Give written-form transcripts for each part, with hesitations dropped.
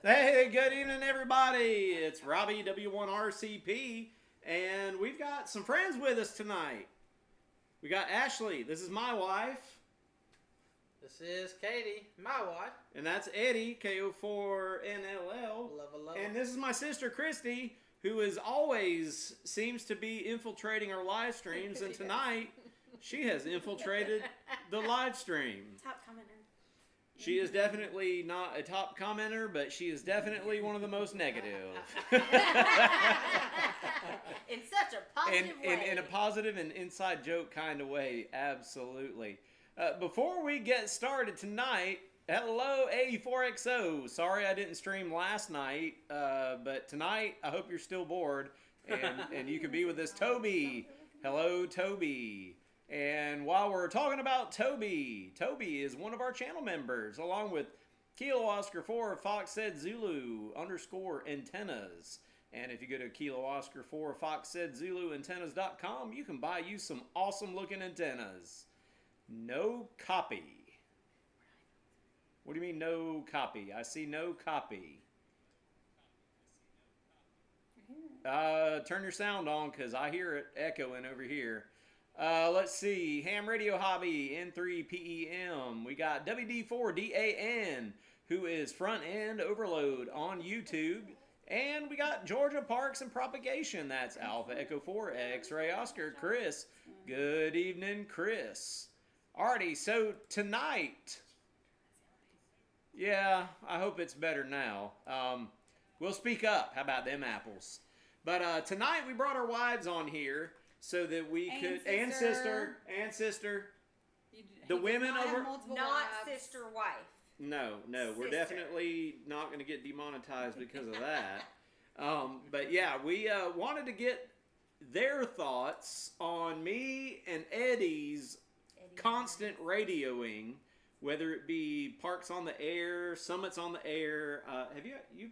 Hey, good evening, everybody. It's Robbie, W1RCP, and we've got some friends with us tonight. We got Ashley. This is my wife. This is Katie, my wife. And that's Eddie, KO4NLL. Love. And this is my sister, Christi, who is always seems to be infiltrating our live streams. And tonight, she has infiltrated the live stream. Top commenter. She is definitely not a top commenter, but she is definitely one of the most negative. In such a positive way. In a positive and inside joke kind of way, absolutely. Before we get started tonight, hello A4XO. Sorry I didn't stream last night, but tonight I hope you're still bored and you can be with us. Toby, hello Toby. And while we're talking about Toby is one of our channel members, along with Kilo Oscar 4 Fox Said Zulu _ antennas. And if you go to Kilo Oscar 4 Fox Said Zulu antennas.com, you can buy you some awesome looking antennas. No copy. What do you mean no copy? I see no copy. Turn your sound on because I hear it echoing over here. Let's see. Ham Radio Hobby, N3PEM. We got WD4DAN, who is Front End Overload on YouTube. And we got Georgia Parks and Propagation. That's Alpha Echo 4 X-Ray Oscar. Chris. Good evening, Chris. Alrighty, so tonight. Yeah, I hope it's better now. We'll speak up. How about them apples? But tonight we brought our wives on here. So that we could, and sister. The women over. Not sister wife. No, Sister. we're definitely not going to get demonetized because of that. But yeah, we wanted to get their thoughts on me and Eddie's constant radioing, whether it be Parks on the Air, Summits on the Air. Have you?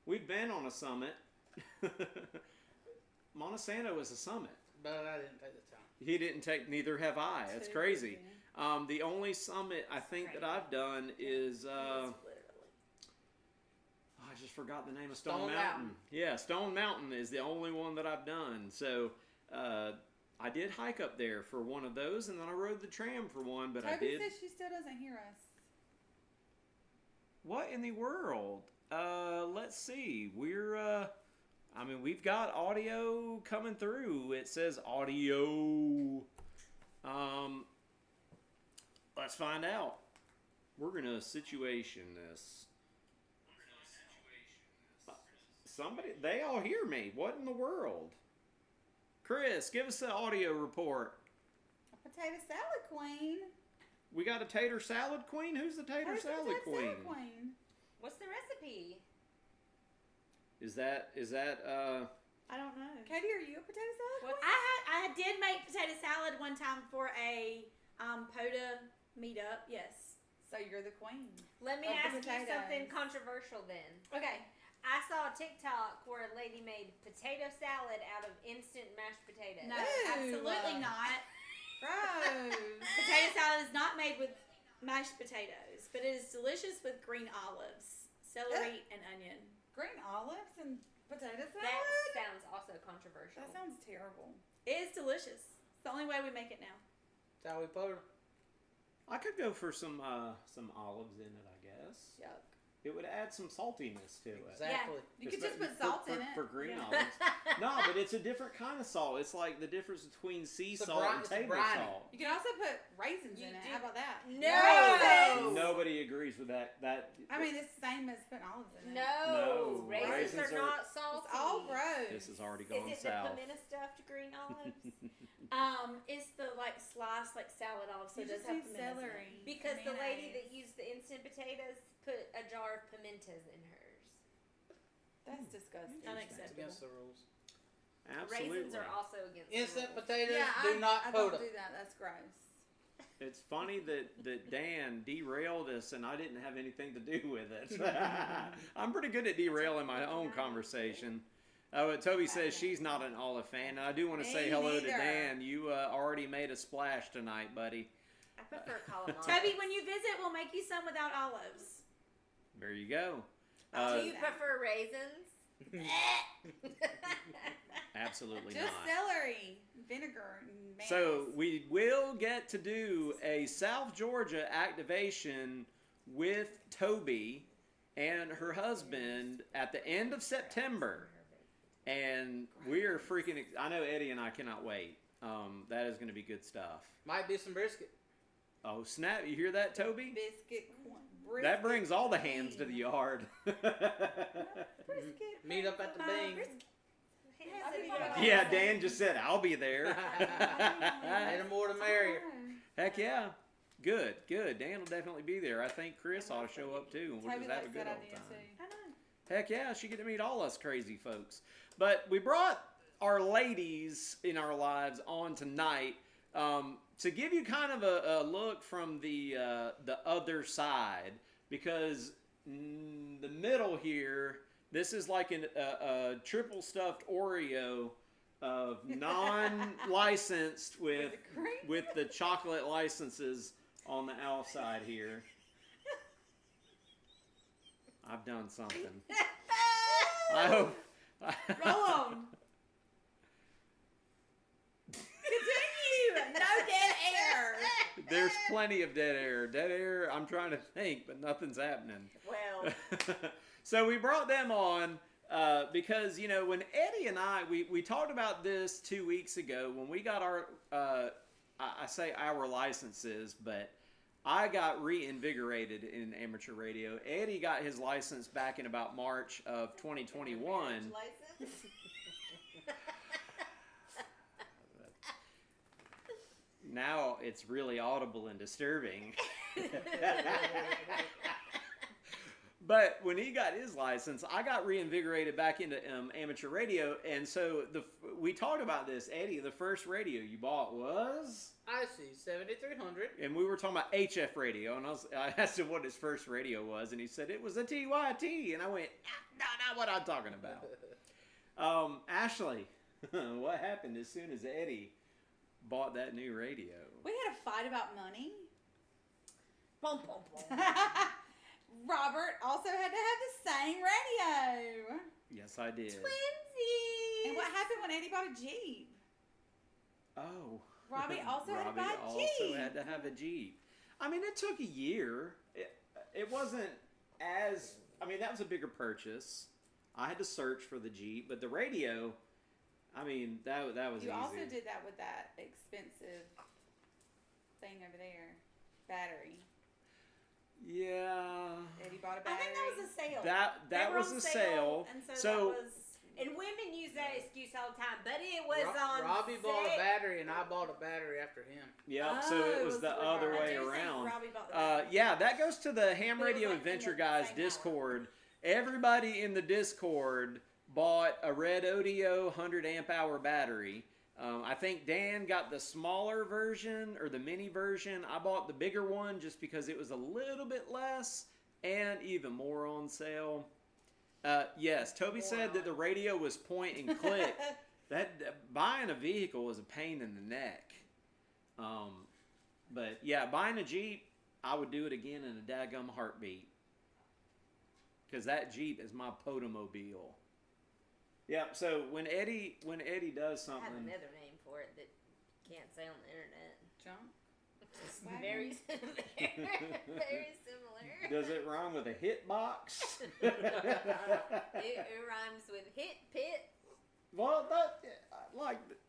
We've been on a summit. Monsanto is a summit. But I didn't take the time. He didn't take, neither have I. That's crazy. The only summit I think that I've done is, I just forgot the name of Stone Mountain. Yeah, Stone Mountain is the only one that I've done. So, I did hike up there for one of those, and then I rode the tram for one, but Toby I did. says she still doesn't hear us. What in the world? Let's see. We've got audio coming through. It says audio. Let's find out. We're going to situation this. Somebody, they all hear me. What in the world? Chris, give us the audio report. A potato salad queen. We got a tater salad queen? Who's the tater salad queen? What's the recipe? Is that I don't know. Katie, are you a potato salad queen? I did make potato salad one time for a POTA meetup. Yes. So you're the queen. Let me ask you something controversial then. Okay. I saw a TikTok where a lady made potato salad out of instant mashed potatoes. No, absolutely not. Gross. Potato salad is not made with mashed potatoes, but it is delicious with green olives, celery, and onion. Green olives and potato salad? That sounds also controversial. That sounds terrible. It is delicious. It's the only way we make it now. That's how we put her. I could go for some olives in it, I guess. Yuck. It would add some saltiness to it. Exactly. You could just put salt in it. For green olives. No, but it's a different kind of salt. It's like the difference between sea salt and table salt. You can also put raisins in it. How about that? No! Nobody agrees with that. I mean, it's the same as putting olives in it. No. No. Raisins are not salty. It's all gross. This is already going south. Is it south. the pimento stuffed green olives? It's the sliced salad olives. So it does have celery. Because the lady that used the instant potatoes put a jar of pimentos in hers. That's disgusting. Unacceptable. Against the rules. Absolutely. Raisins are also against Instant the rules. potatoes I do not don't POTA. do that. That's gross. It's funny that Dan derailed us and I didn't have anything to do with it. I'm pretty good at derailing my own conversation. Toby says she's not an olive fan. And I do want to say hello to Dan. You already made a splash tonight, buddy. I prefer calamari. Toby, when you visit, we'll make you some without olives. There you go. Do you prefer raisins? Absolutely Just not. celery, vinegar, and mayonnaise. So we will get to do a South Georgia activation with Toby and her husband at the end of September. And we are freaking, I know Eddie and I cannot wait. That is going to be good stuff. Might be some brisket. Oh, snap. You hear that, Toby? Biscuit, That brings all the hands to the yard. Brisket. Meet up at the Bing. Yeah, Dan just said, I'll be there. Hey, the more the merrier. Heck yeah. Good. Dan will definitely be there. I think Chris ought to show up too. And we'll Toby just have a likes good that old idea time. too. I know. Heck yeah, she get to meet all us crazy folks. But we brought our ladies in our lives on tonight to give you kind of a look from the other side, because the middle here, this is like a triple stuffed Oreo of non-licensed with the chocolate licenses on the outside here. I've done something. I hope. Roll on. Continue. No dead air. There's plenty of dead air. Dead air, I'm trying to think, but nothing's happening. Well, So we brought them on because, you know, when Eddie and I, we talked about this 2 weeks ago when we got our, I say our licenses, but I got reinvigorated in amateur radio. Eddie got his license back in about March of 2021. Now it's really audible and disturbing. But when he got his license, I got reinvigorated back into amateur radio, and so we talked about this. Eddie, the first radio you bought was? I see, 7300. And we were talking about HF radio, and I asked him what his first radio was, and he said it was a TYT, and I went, not what I'm talking about. Ashley, what happened as soon as Eddie bought that new radio? We had a fight about money. Boom, boom, boom. Robert also had to have the same radio. Yes, I did. Twinsies. And what happened when Eddie bought a Jeep? Oh. Robbie also had to buy a also Jeep. had to have a Jeep. I mean, it took a year. It wasn't as... I mean, that was a bigger purchase. I had to search for the Jeep, but the radio... I mean, that was easy. You also did that with that expensive thing over there. Battery. Yeah. Eddie bought a I battery. think that was a sale. That They were was on a sale. And so, So- that was... And women use that excuse all the time, but it was on Robbie bought a sale. battery, and I bought a battery after him. Yeah, so it was the other way around. Robbie bought the battery. Yeah, that goes to the Ham But it was Radio like in Adventure the Guys same Discord. Everybody in the Discord bought a Red Odeo 100 amp hour battery. I think Dan got the smaller version or the mini version. I bought the bigger one just because it was a little bit less and even more on sale. Yes, Toby said that the radio was point and click. that buying a vehicle was a pain in the neck. But yeah, buying a Jeep, I would do it again in a daggum heartbeat. Because that Jeep is my POTA-mobile. Yeah, so when Eddie does I have something... another name for it that can't say on the internet. Junk. Very similar. Very similar. Does it rhyme with a hit box? It rhymes with hit pit. Well,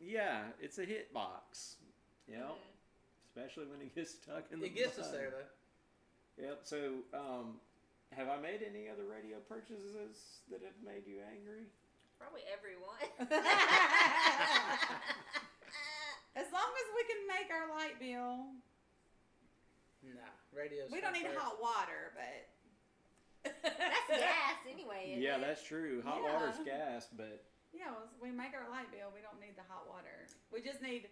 yeah, it's a hit box. Yep. Especially when it gets stuck in the It gets us mud. there, though. Yep, so, have I made any other radio purchases that have made you angry? Probably everyone. As long as we can make our light bill. Nah, radio's We don't need first. hot water, but That's gas anyway. Isn't Yeah, it? that's true. Hot Yeah. water's gas, but yeah, well, we make our light bill. We don't need the hot water. We just need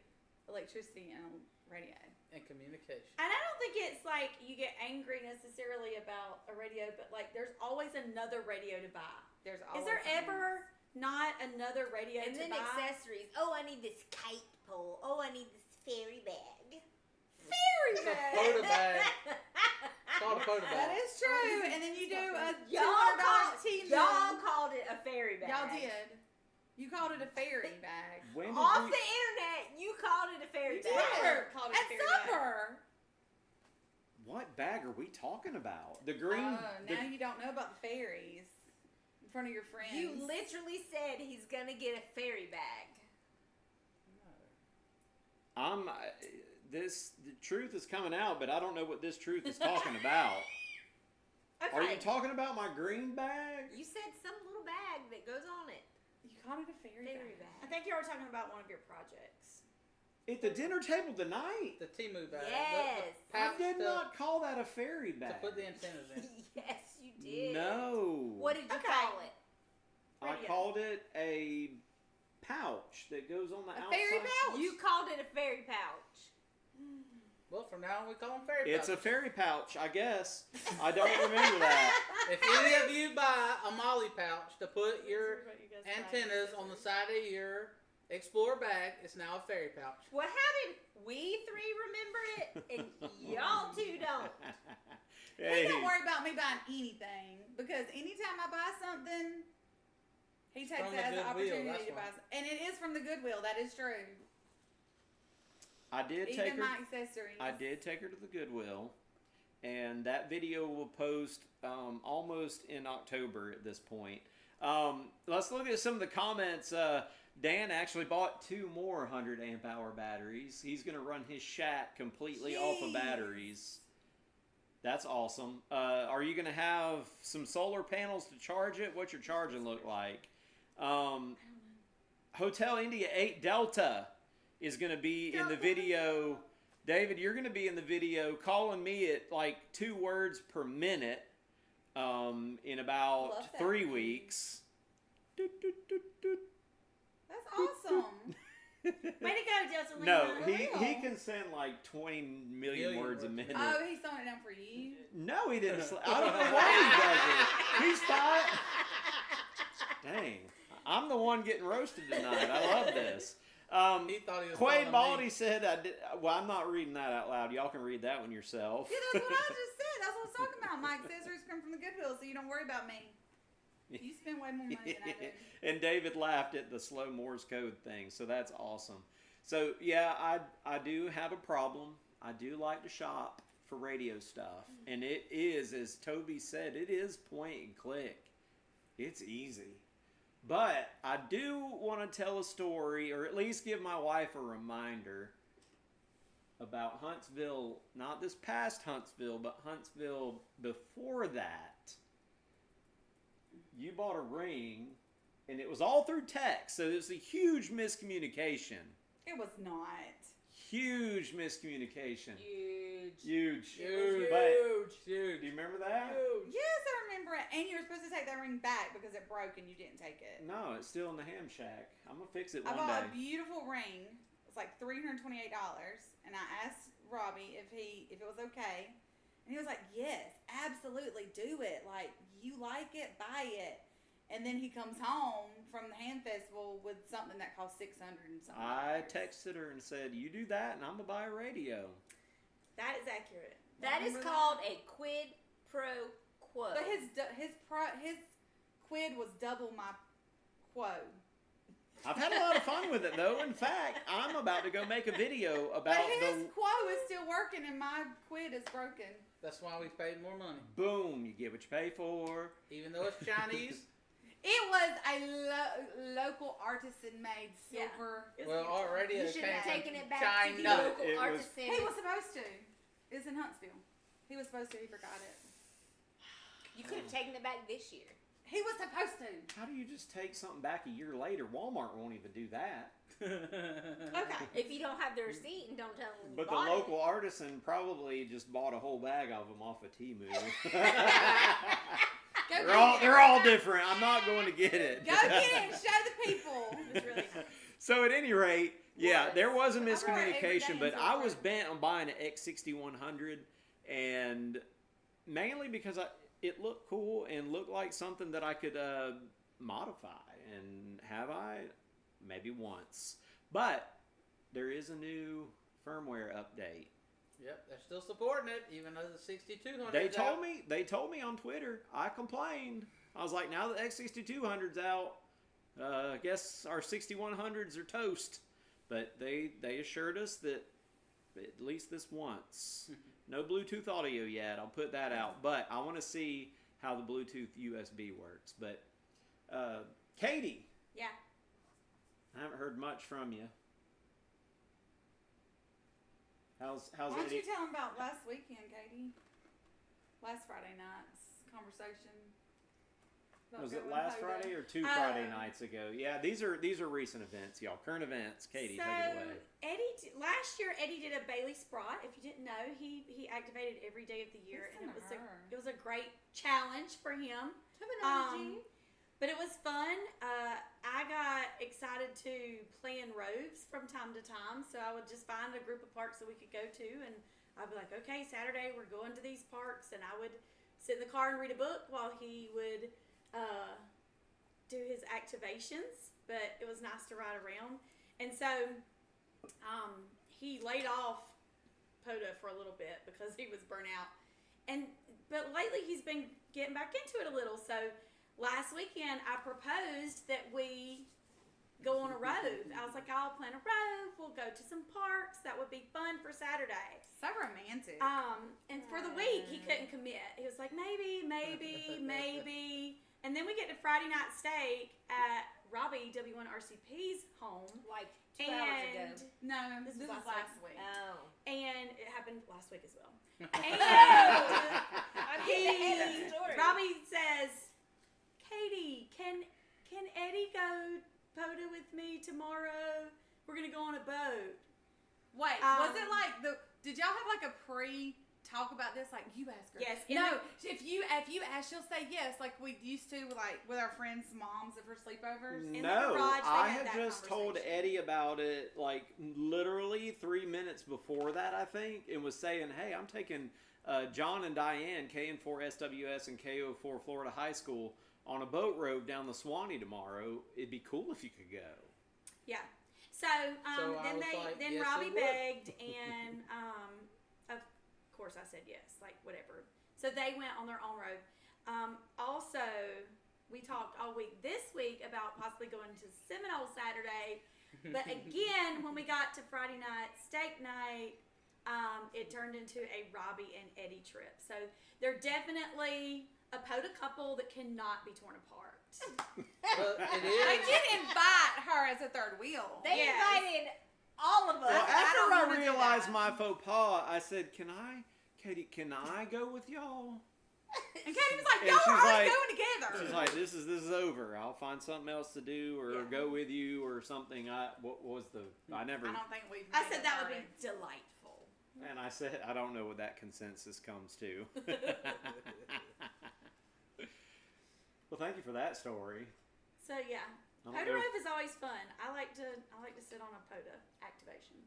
electricity and radio. And communication. And I don't think it's like you get angry necessarily about a radio, but like there's always another radio to buy. There's Is always there something ever not another radio And to then buy? accessories. Oh, I need this kite pole. Oh, I need this fairy bag. fairy It's a bag. POTA bag. It's called a POTA That bag. is true. And then you do a Y'all $200 tea y'all meal. called it a fairy bag. Y'all did. You called it a fairy bag. When did Off we- the internet, you called it a fairy You bag. did. Called it a At fairy bag. supper. What bag are we talking about? The green. the- Now you don't know about the fairies in front of your friends. You literally said he's gonna get a fairy bag. The truth is coming out, but I don't know what this truth is talking about. Okay. Are you talking about my green bag? You said some little bag that goes on it. You called it a fairy, Fairy bag. I bag. think you were talking about one of your projects. At the dinner table tonight. The Timu bag. Yes. The I pouch did to, not call that a fairy to bag. put the antennas in. Yes, you did. No. What did you Okay. call it? I Radio. called it a pouch that goes on the outside. fairy pouch? You called it a fairy pouch. Well, from now on we call them fairy It's a pouches. fairy pouch, I guess. I don't remember that. If any of you buy a Molly pouch to put your What you guys antennas buy. on the side of your Explorer bag, it's now a fairy pouch. Well, how did we three remember it and y'all two don't? He Hey, don't worry about me buying anything because anytime I buy something, he takes From it the as an Goodwill, opportunity that's to why. buy something. And it is from the Goodwill, that is true. I did take Even her. my accessories. I did take her to the Goodwill, and that video will post almost in October at this point. Let's look at some of the comments. Dan actually bought 2 more 100 amp hour batteries. He's going to run his shack completely off of Jeez. batteries. That's awesome. Are you going to have some solar panels to charge it? What's your charging look like? Hotel India 8 Delta is going to be in the video. David, you're going to be in the video calling me at like 2 words per minute in about Love that 3 name. weeks. Doot, doot, doot, doot. That's awesome. Way to go, Delta No, Lima. he real. can send like 20 million words a words. minute. Oh, he's throwing it down for you. No, he didn't. I don't know why he does it. He's fine. Dang. I'm the one getting roasted tonight. I love this. He thought he was Quade calling Baldy me. said, well, I'm not reading that out loud. Y'all can read that one yourself. Yeah, that's what I just said. That's what I was talking about. My accessories come from the Goodwill, so you don't worry about me. You spend way more money than I do. And David laughed at the slow Morse code thing, so that's awesome. So, yeah, I do have a problem. I do like to shop for radio stuff. And it is, as Toby said, it is point and click. It's easy. But I do want to tell a story, or at least give my wife a reminder about Huntsville, not this past Huntsville, but Huntsville before that. You bought a ring, and it was all through text, so there's a huge miscommunication. It was not. Huge miscommunication. Huge. Huge. Huge. But, Huge. do you remember that? Huge. Yes, I remember it. And you were supposed to take that ring back because it broke and you didn't take it. No, it's still in the ham shack. I'm going to fix it I one bought day. a beautiful ring. It was like $328, and I asked Robbie if it was okay, and he was like, "Yes, absolutely, do it. Like you like it, buy it." And then he comes home from the ham festival with something that cost $600 and something. I texted her and said, you do that, and I'm going to buy a radio. That is accurate. That is Remember called a quid pro quo. But his quid was double my quo. I've had a lot of fun with it, though. In fact, I'm about to go make a video But about his the... quo is still working and my quid is broken. That's why we paid more money. Boom, you get what you pay for. Even though it's Chinese. It was a local artisan-made silver. It's Well, beautiful. already You it should came have from taken it back to the China. local It was- artisan. He was supposed to. It was in Huntsville. He was supposed to. He forgot it. You could have taken it back this year. He was supposed to. How do you just take something back a year later? Walmart won't even do that. Okay. If you don't have the receipt and don't tell them when you But the bought local artisan probably just bought a whole bag of them off of Temu. Go they're all different. I'm not going to get it. Go get it and show the people. It was really nice. So at any rate, yeah, Was. there was a I wore it every miscommunication, day but until I was Christmas. bent on buying an X6100, and mainly because it looked cool and looked like something that I could modify. And have I? Maybe once. But there is a new firmware update Yep, they're still supporting it, even though the 6200. They told me on Twitter. I complained. I was like, now that X6200's out, I guess our 6100s are toast. But they assured us that at least this once. No Bluetooth audio yet. I'll put that out. But I want to see how the Bluetooth USB works. But Katie. Yeah. I haven't heard much from you. How's Why don't Eddie? you tell them about last weekend, Katie? Last Friday night's conversation. about Was it going last POTA. Friday or 2 Friday nights ago? Yeah, these are recent events, y'all. Current events. Katie, So take it away. Last year Eddie did a Bailey Sprott. If you didn't know, he activated every day of the year, and Listen to her. it was a great challenge for him. Terminology. But it was fun. I got excited to plan roves from time to time, so I would just find a group of parks that we could go to, and I'd be like, okay, Saturday we're going to these parks, and I would sit in the car and read a book while he would do his activations. But it was nice to ride around, and so he laid off POTA for a little bit because he was burnt out, but lately he's been getting back into it a little. So last weekend I proposed that we go on a rove. I was like, I'll plan a rove. We'll go to some parks. That would be fun for Saturday. So romantic. And for the week, he couldn't commit. He was like, maybe. And then we get to Friday night steak at Robbie W1RCP's home. Like 2 hours ago. No, This this was was last last week. Oh. And it happened last week as well. I'm And getting ahead of the story. Robbie says, Katie, can Eddie go POTA with me tomorrow? We're going to go on a boat. Wait, was it like did y'all have like a pre-talk about this? Like, you ask her. Yes. No, if you ask, she'll say yes, like we used to, with our friends' moms at her sleepovers. In the No, garage, they I had had that just told conversation. Eddie about it like literally 3 minutes before that, I think, and was saying, hey, I'm taking John and Diane, KN4 SWS and KO4 Florida High School, on a boat rove down the Swanee tomorrow. It'd be cool if you could go. Yeah. So, So I was like, then yes, Robbie it would. begged, and of course I said yes, like whatever. So they went on their own road. Also, we talked all week this week about possibly going to Seminole Saturday, but again, when we got to Friday night steak night, it turned into a Robbie and Eddie trip. So they're definitely a POTA couple that cannot be torn apart. Well, it They is. did invite her as a third wheel. They Yes. invited all of us. Well, after don't I wanna do realized that. my faux pas, I said, Katie, can I go with y'all? And Katie was like, And y'all she's are already like- going together. She's like, this is over. I'll find something else to do or Yeah. go with you or something. What was I never. I don't think we've I made said it that would already. be delightful. And I said, I don't know what that consensus comes to. Well, thank you for that story. So yeah, I don't POTA know if- Rove is always fun. I like to sit on a POTA activation.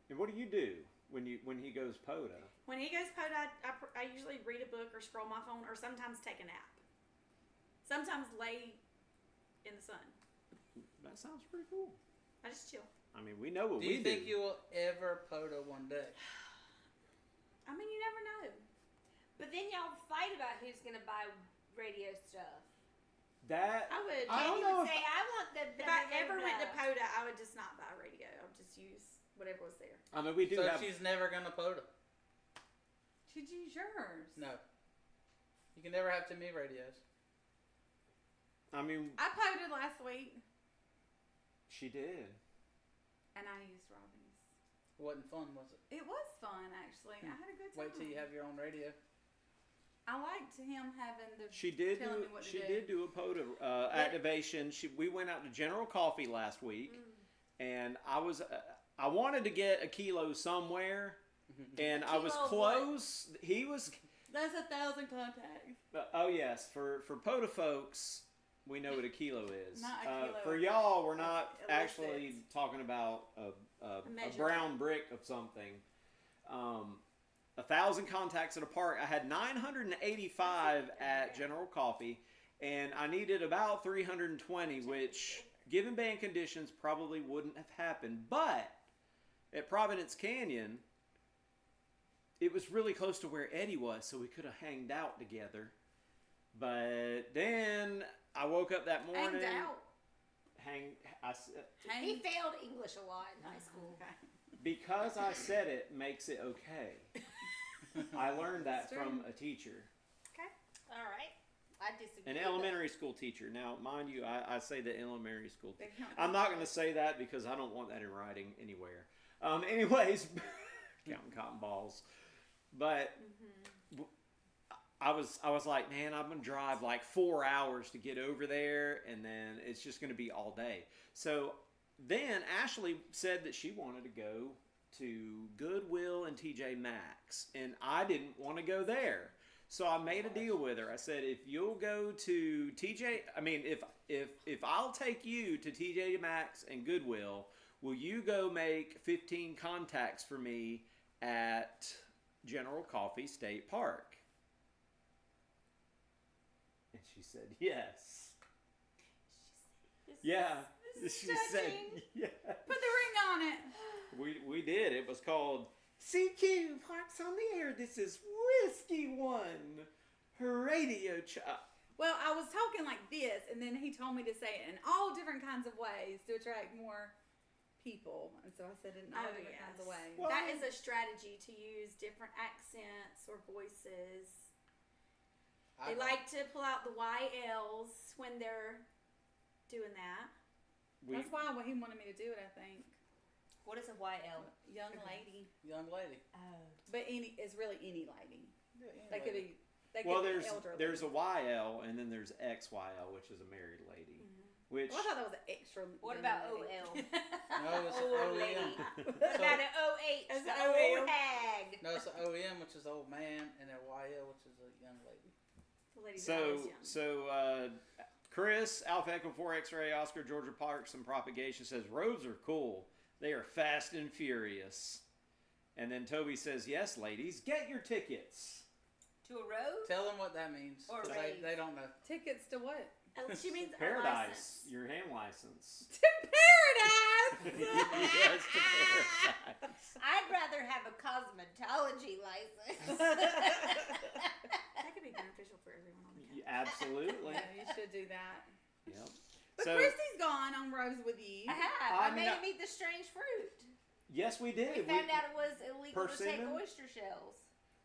And what do you do when he goes POTA? When he goes POTA, I usually read a book or scroll my phone or sometimes take a nap. Sometimes lay in the sun. That sounds pretty cool. I just chill. I mean, we know what Do we you think you will ever POTA one day? I mean, you never know. But then y'all fight about who's gonna buy radio stuff. That I would. I don't Katie know would if say, I want the. If I ever went to POTA, I would just not buy a radio. I would just use whatever was there. I mean, we do So have. she's never gonna POTA. Should you use yours? No. You can never have too many radios. I mean, I POTA'd last week, she did. and I used Robbie's. It wasn't fun, was it? It was fun, actually. I had a good time. Wait till you have your own radio. I liked him having the. She did telling do. me what to She do. did do a POTA activation. We went out to General Coffee last week, and I wanted to get a kilo somewhere, and I was Kilo of close. He was. That's 1,000 contacts. Oh yes, for POTA folks, we know what a kilo is. Not a kilo. For y'all, we're not Illicit. actually talking about a measurement. brown brick of something. 1,000 contacts at a park. I had 985 at General Coffee, and I needed about 320, which, given band conditions, probably wouldn't have happened. But at Providence Canyon, it was really close to where Eddie was, so we could have hanged out together. But then I woke up that morning. Hanged out. He failed English a lot in high school. Okay. Because I said it makes it okay. I learned that from a teacher. Okay. All right. I disagree. An elementary school teacher. Now, mind you, I say the elementary school teacher. They count I'm not going to say that because I don't want that in writing anywhere. Anyways, counting cotton balls. But I was like, man, I'm going to drive like 4 hours to get over there, and then it's just going to be all day. So then Ashley said that she wanted to go to Goodwill and TJ Maxx, and I didn't want to go there. So I made a deal with her. I said, if you'll go to if I'll take you to TJ Maxx and Goodwill, will you go make 15 contacts for me at General Coffee State Park? And she said, yes. Yeah. She said, yeah. Put the ring on it. We did. It was called CQ Parks on the Air. This is Whiskey One. Her radio chop. Well, I was talking like this, and then he told me to say it in all different kinds of ways to attract more people. And so I said it in all different kinds of ways. Well, That is a strategy to use different accents or voices. They like to pull out the YLs when they're doing that. That's why he wanted me to do it, I think. What is a YL? Young lady. Young lady. Oh. But it's really any lady. Yeah, any They could lady. be, they Well, could be elderly. there's a YL and then there's XYL, which is a married lady. Which Well, I thought that was an extra. What young about lady. OL? No, it's an Old OEM. lady. What about an OH? It's The an old OL. hag. No, it's an OEM, which is old man, and a YL, which is a young lady. The lady's always young. so Chris, Alpha Echo 4 X-Ray, Oscar, Georgia Parks and Propagation says, roads are cool. They are fast and furious. And then Toby says, yes, ladies, get your tickets. To a road? Tell them what that means. Or 'cause rave. they don't know. Tickets to what? She means a Paradise, license. your ham license. To paradise! Yes, to paradise. I'd rather have a cosmetology license. That could be beneficial for everyone on the couch. Absolutely. Yeah, you should do that. Yep. But So, Christy's gone on Rose with you. I have. I I mean, made I- him eat the strange fruit. yes, we did. We found out it was illegal to take persimmon? oyster shells.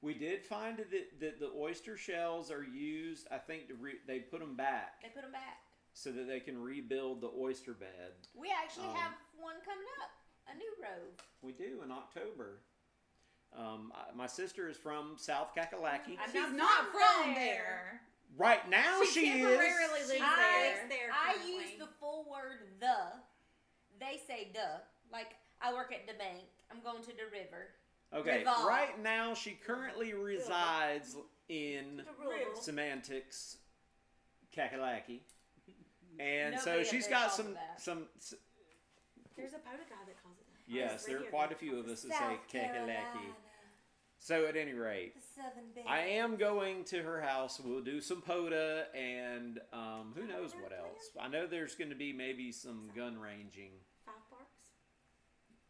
We did find that the oyster shells are used, I think, they put them back They put them back. so that they can rebuild the oyster bed. We actually have one coming up. A new rove. We do in October. My sister is from South Kakalaki. I'm She's not not from from there. there. Right now She she temporarily is. lives I, there. I currently. use the full word the. They say duh. Like, I work at the bank. I'm going to the river. Okay, Revolve. right now she currently resides in The rural. Semantics, Kakalaki. And so Nobody up she's there got calls some, it that. There's a POTA guy that calls it that. yes, there are Radio quite a guy few calls of it us that say South Carolina. Kakalaki. So at any rate, The Southern Bay. I am going to her house. We'll do some POTA and who knows what else. I know there's going to be maybe some gun ranging, 5 Parks.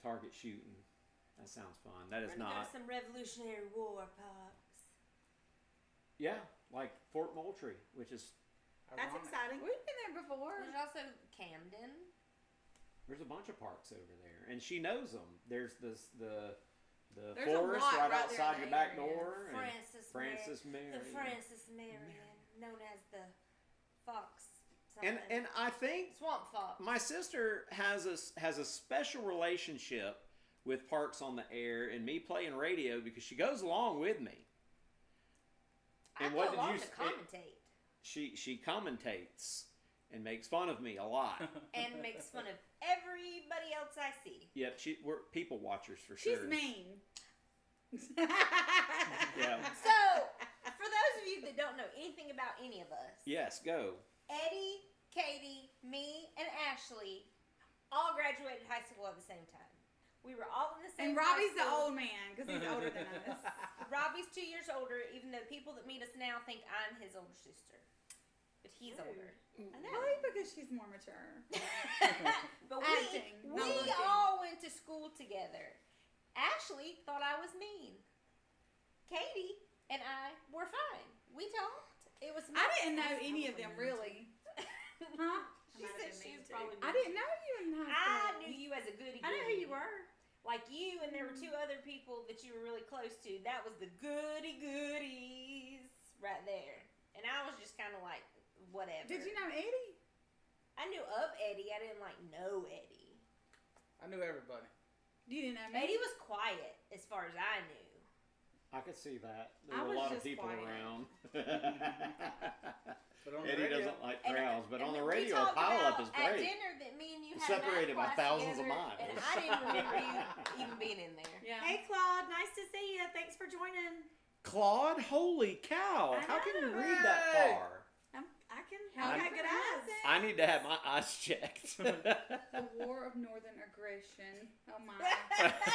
target shooting. That sounds fun. That is We're gonna go not. to some Revolutionary War parks. Yeah, like Fort Moultrie, which is, That's Ironic. exciting. We've been there before. There's also Camden. there's a bunch of parks over there. And she knows them. There's the There's a forest lot right right there outside in your the back area. door. And Francis Marion. Marion. The Francis Marion, known as the Fox. And something. and I think Swamp Fox. my sister has a special relationship with Parks on the Air and me playing radio because she goes along with me. I And go what did along you to s- commentate She commentates and makes fun of me a lot. and makes fun of everybody else I see. Yep, we're people watchers for She's sure. mean. Yeah. So, for those of you that don't know anything about any of us, Yes, go. Eddie, Katie, me, and Ashley all graduated high school at the same time. We were all in the same And Robbie's high the school. old man because he's older than us. Robbie's 2 years older, even though people that meet us now think I'm his older sister. But he's older. I know. Probably because she's more mature. But Acting, not we looking. all went to school together. Ashley thought I was mean. Katie and I were fine. We talked. It was. I didn't know any of them really. Huh? She said she was probably. I didn't know you in high I school. knew you as a goody. I know who you were. Like you, and there were two other people that you were really close to. That was the goody goodies right there. And I was just kind of like, whatever. Did you know Eddie? I knew of Eddie. I didn't like know Eddie. I knew everybody. You didn't know me? Eddie was quiet as far as I knew. I could see that. There I were a was lot of just people quiet. around. But on the Eddie radio, doesn't like And- crowds, but and on the we radio, talked pile-up about is At great. dinner that me and you It's had separated by math class thousands of together, miles. and I didn't remember you even being in there. Yeah. Hey, Claude. Nice to see you. Thanks for joining. Claude, holy cow! I How can you know. read that Hey. far? I can. How I I'm- got good eyes. I need to have my eyes checked. The War of Northern Aggression. Oh my.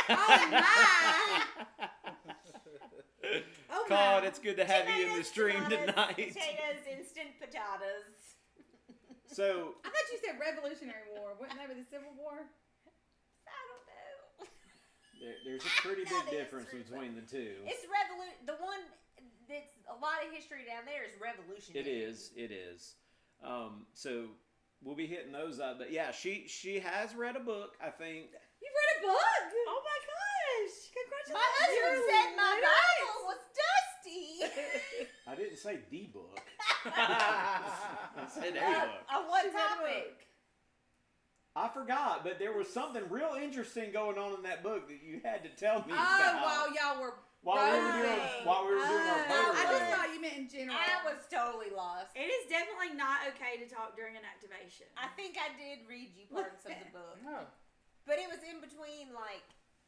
Oh my. Oh Claude, my. it's good to have you in the Tomatoes, stream tomatoes, tonight. Potatoes, instant potatoes. So, I thought you said Revolutionary War. Wasn't that the Civil War? I don't know. there's a pretty big Not difference answered, between the two. It's the one that's a lot of history down there is revolutionary. It is. So we'll be hitting those up. But yeah, she has read a book, I think. You've read a book? Oh my gosh! Congratulations! My husband said my Bible was dusty. I didn't say the book. I said a book. On what She read a topic? I forgot, but there was something real interesting going on in that book that you had to tell me Oh, about. while y'all were While we were doing Right. our Oh, I POTA just road. thought you meant in general. I was totally lost. It is definitely not okay to talk during an activation. I think I did read you parts of the book, No. but it was in between like.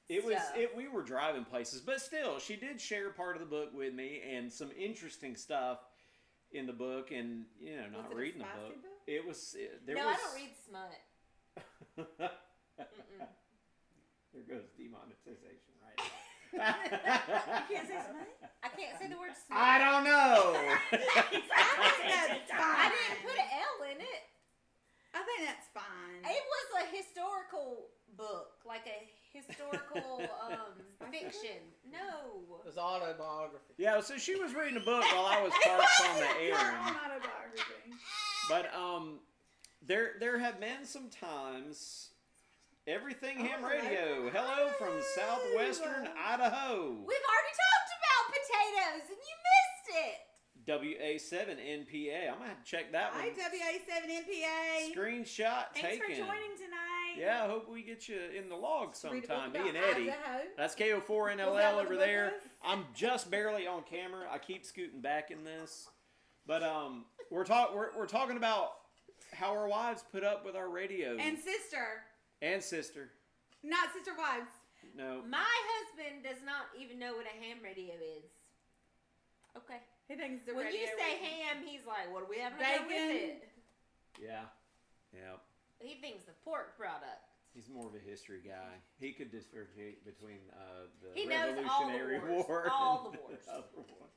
It was stuff. we were driving places, but still, she did share part of the book with me and some interesting stuff in the book, and not Was it a reading the spicy book. book? It was there No, was. I don't read smut. Mm-mm. There goes demonetization right You can't say smut? I can't say the word smut. I don't know. I think that's I fine. didn't put an L in it. I think that's fine. It was a historical book, like a historical fiction. No. It's autobiography. Yeah, so she was reading a book while I was parked on the Your errand. own autobiography. But there have been some times. Everything Ham Oh, Radio. Hello from southwestern Idaho. We've already talked about potatoes, and you missed it. WA7NPA. I'm gonna have to check that one. IWA7NPA. Screenshot Thanks for taken. joining tonight. Yeah, I hope we get you in the log Read a book sometime. Me about and Eddie. Idaho. That's Was that KO4NLL what over the there. book was? I'm just barely on camera. I keep scooting back in this, but we're talking about how our wives put up with our radio And sister. and sister. Not sister wives. No, My husband does not even know what a ham radio is. Okay. He thinks the When radio you say is- ham, he's like, "What are we having to go with Bacon. it?" yeah. He thinks the pork product. He's more of a history guy. He could differentiate between the He knows all the Revolutionary wars, War all and the wars. other war.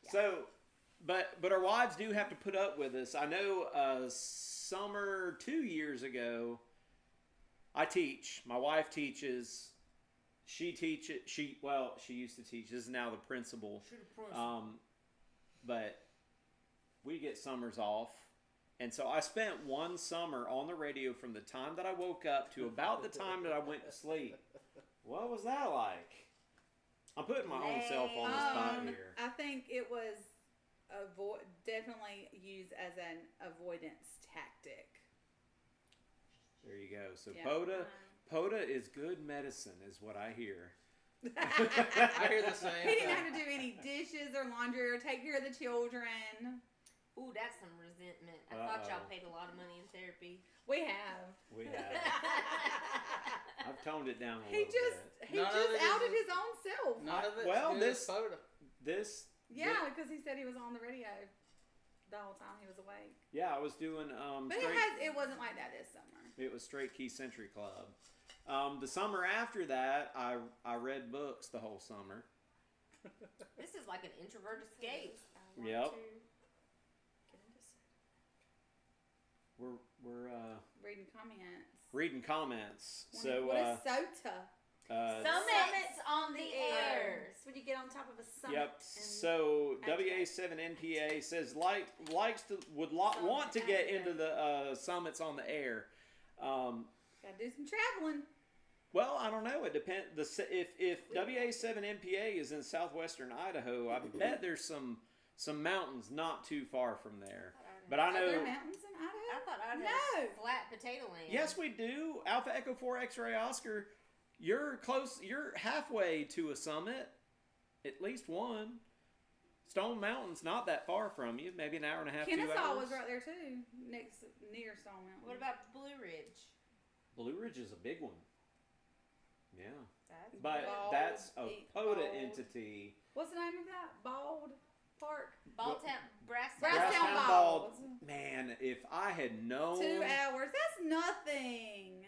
Yeah. So, but our wives do have to put up with us. I know summer 2 years ago, I teach. My wife teaches. She teaches. She used to teach. This is now the principal. But we get summers off. And so I spent one summer on the radio from the time that I woke up to about the time that I went to sleep. What was that like? I'm putting my own self on the spot here. I think it was definitely used as an avoidance tactic. There you go. So Yeah. POTA is good medicine, is what I hear. I hear the same He didn't thing. have to do any dishes or laundry or take care of the children. Ooh, that's some resentment. I thought y'all Uh-oh. paid a lot of money in therapy. We have. We have. I've toned it down a He little just bit. he None of just it is- outed his own self. None of it's Well, good this- as POTA. This, Yeah, because he said he was on the radio the whole time he was awake. yeah, I was doing But it wasn't like that this summer. It was Straight Key Century Club. The summer after that, I read books the whole summer. This is like an introvert escape. Yep. We're Reading comments. reading comments. So What is SOTA? Summits on the air. It's when you get on top of a summit. Yep. So WA7NPA says want to get into the summits on the air. Gotta do some traveling. Well, I don't know. It depends. If WA7NPA is in southwestern Idaho, I bet there's some mountains not too far from there. But I Are know. there mountains in Idaho? I thought Idaho No. was flat potato land. Yes, we do. Alpha Echo 4 X-Ray Oscar. You're close. You're halfway to a summit. At least one. Stone Mountain's not that far from you. Maybe an hour and a half, 2 hours. Kennesaw was right there too, near Stone Mountain. What about Blue Ridge? Blue Ridge is a big one. Yeah. That's But Bald, that's a POTA Bald. entity. What's the name of that? Bald Park. Balltown, Brasstown. Brasstown Bald. Bald. Man, if I had known. 2 hours. That's nothing.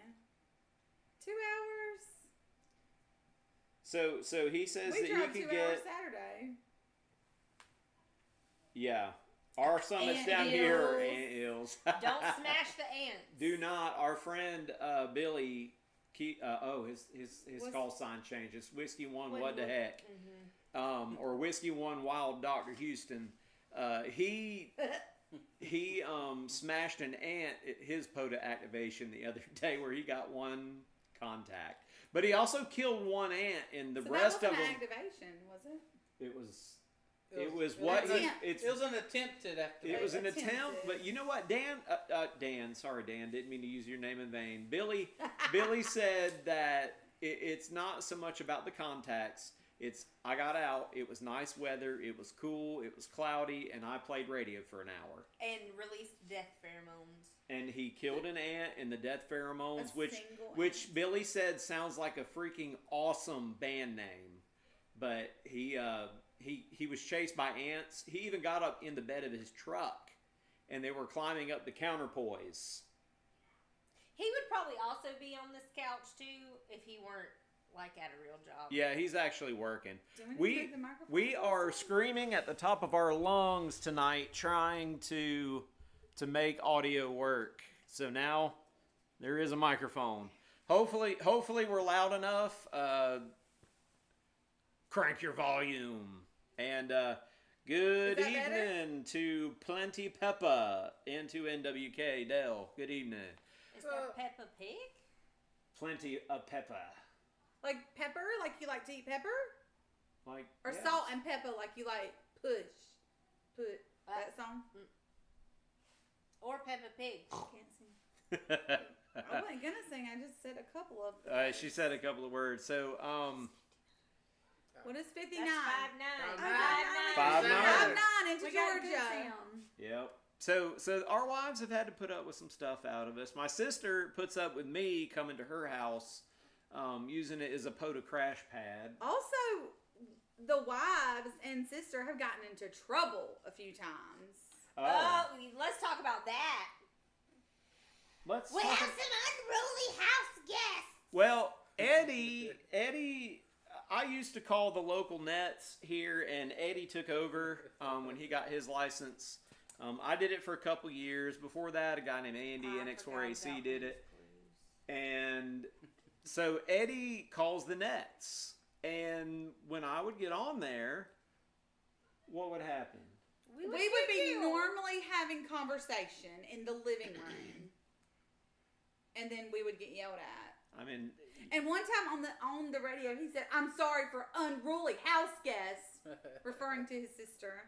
2 hours. So he says We that you drove could 2 get. hours Saturday. Yeah. Our summit's Ant down hills. here are ant hills. Don't smash the ants. Do not. Our friend Billy. His What's- call sign changes. Whiskey One. What- What the heck? Or Whiskey One Wild Dr. Houston. He smashed an ant at his POTA activation the other day where he got one contact. But he also killed one ant, and the So rest that of wasn't them. an activation, was it? It was what he. It It's was an attempted activation. It was an Attempted. attempt, but you know what, Dan? Sorry, Dan, didn't mean to use your name in vain. Billy said that it's not so much about the contacts. It's I got out. It was nice weather. It was cool. It was cloudy, and I played radio for an hour. And released death pheromones. And he killed an ant in the death pheromones, A single which ant. Billy said sounds like a freaking awesome band name. But he was chased by ants. He even got up in the bed of his truck, and they were climbing up the counterpoise. He would probably also be on this couch too if he weren't like at a real job. Yeah, he's actually working. Do we need to We move the microphone we are closer? screaming at the top of our lungs tonight, trying to make audio work. So now there is a microphone. Hopefully we're loud enough. Crank your volume. And good Is that better? evening to Plenty Peppa and to NWK Dell. Good evening. Is that Peppa Pig? Plenty of Peppa. Like pepper, like you like to eat pepper? Like Or yes. salt and pepper, like you like put that song? Or Peppa Pig? Can't sing. I wasn't gonna sing. I just said a couple of. She said a couple of words. So What is 59? That's 5'9". 5'9". 5'9" into We got a good Georgia. sound. Yep. So our wives have had to put up with some stuff out of us. My sister puts up with me coming to her house, using it as a POTA crash pad. Also, the wives and sister have gotten into trouble a few times. Oh, let's talk about that. Let's We talk have some unruly house guests. Well, Eddie, I used to call the local nets here, and Eddie took over when he got his license. I did it for a couple years. Before that, a guy named Andy, NX4AC, did it. And so Eddie calls the nets. And when I would get on there, what would happen? We would be normally having conversation in the living room, and then we would get yelled at. I mean, And one time on the radio, he said, "I'm sorry for unruly house guests," referring to his sister.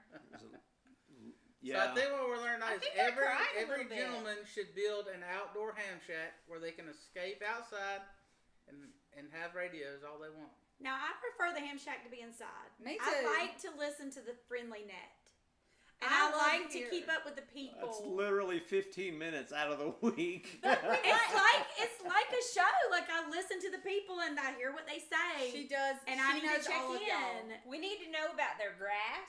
yeah. So I think what we're learning now I is think I cried a every little bit. gentleman should build an outdoor ham shack where they can escape outside and have radios all they want. Now, I prefer the ham shack to be inside. Me I too. like to listen to the friendly net. And I I, love like to to hear keep it. up with the people. That's literally 15 minutes out of the week. It's like a show. Like I listen to the people and I hear what they say. She does, and she I need knows to check all of y'all. in. We need to know about their grass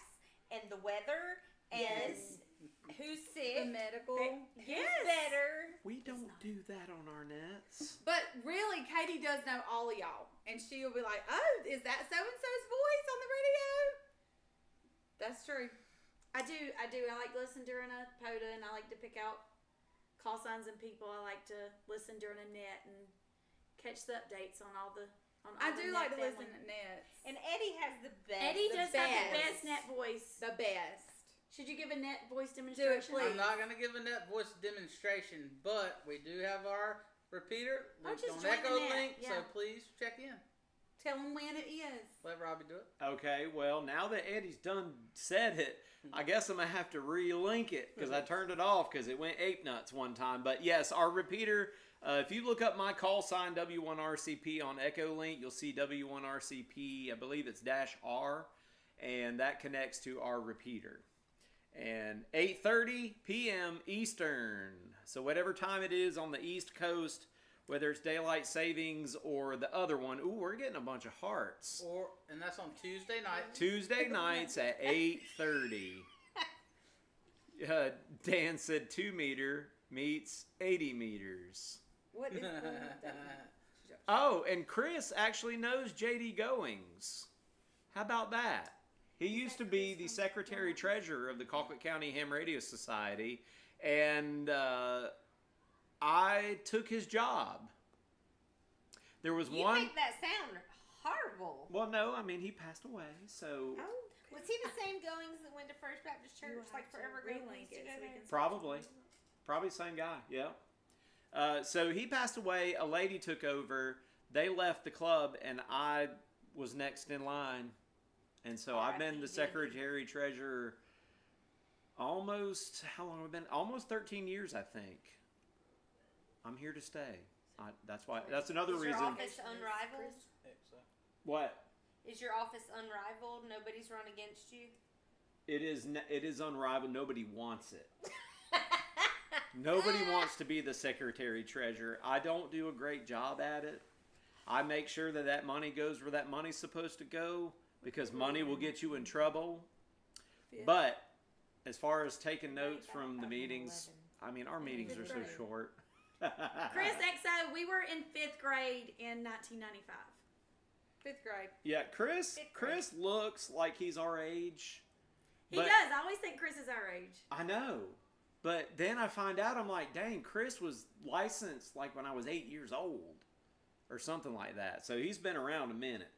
and the weather and Yes. who's The sick, medical. who's Yes. better. We don't do that on our nets. But really, Katie does know all of y'all. And she'll be like, "Oh, is that so-and-so's voice on the radio?" That's true. I do. I like to listen during a POTA, and I like to pick out call signs and people. I like to listen during a net and catch the updates on all the On I all the do Net like to family. listen to Nets. And Eddie has the best. Eddie the just got the best. best net voice. The best. Should you give a net voice demonstration? please. I'm not gonna give a net voice demonstration, but we do have our repeater linked just on join the Echo net, Link, so yeah. please check in. Tell them when it is. Let Robbie do it. Okay, well, now that Eddie's done said it, I guess I'm going to have to relink it because I turned it off because it went ape nuts one time. But yes, our repeater, if you look up my call sign W1RCP on Echo Link, you'll see W1RCP, I believe it's -R, and that connects to our repeater. And 8:30 p.m. Eastern. So whatever time it is on the East Coast, whether it's daylight savings or the other one. Ooh, we're getting a bunch of hearts. And that's on Tuesday night. Tuesday nights at 8:30. Dan said 2 meter meets 80 meters. What is that? Oh, and Chris actually knows JD Goings. How about that? He used to be the secretary treasurer of the Colquitt County Ham Radio Society, and I took his job. There was You one. make that sound horrible. Well, no, I mean he passed away, so Oh, was he the same Goings that went to First Baptist Church will like have to forever ago? relink We used to it go so we there? can- probably same guy. Yeah. So he passed away. A lady took over. They left the club, and I was next in line. And so I've been the R.I.P. secretary treasurer almost, how long have I been? Almost 13 years, I think. I'm here to stay. That's another Is reason. your office unrivaled? What? Is your office unrivaled? Nobody's run against you? It is unrivaled. Nobody wants it. Nobody wants to be the secretary treasurer. I don't do a great job at it. I make sure that money goes where that money's supposed to go because money will get you in trouble. Yeah. But as far as taking notes from the meetings, I mean, our meetings are so short. Chris XO, we were in 5th grade in 1995. 5th grade. Yeah, Chris looks like he's our age. He but- does. I always think Chris is our age. I know. But then I find out, I'm like, dang, Chris was licensed like when I was 8 years old or something like that. So he's been around a minute.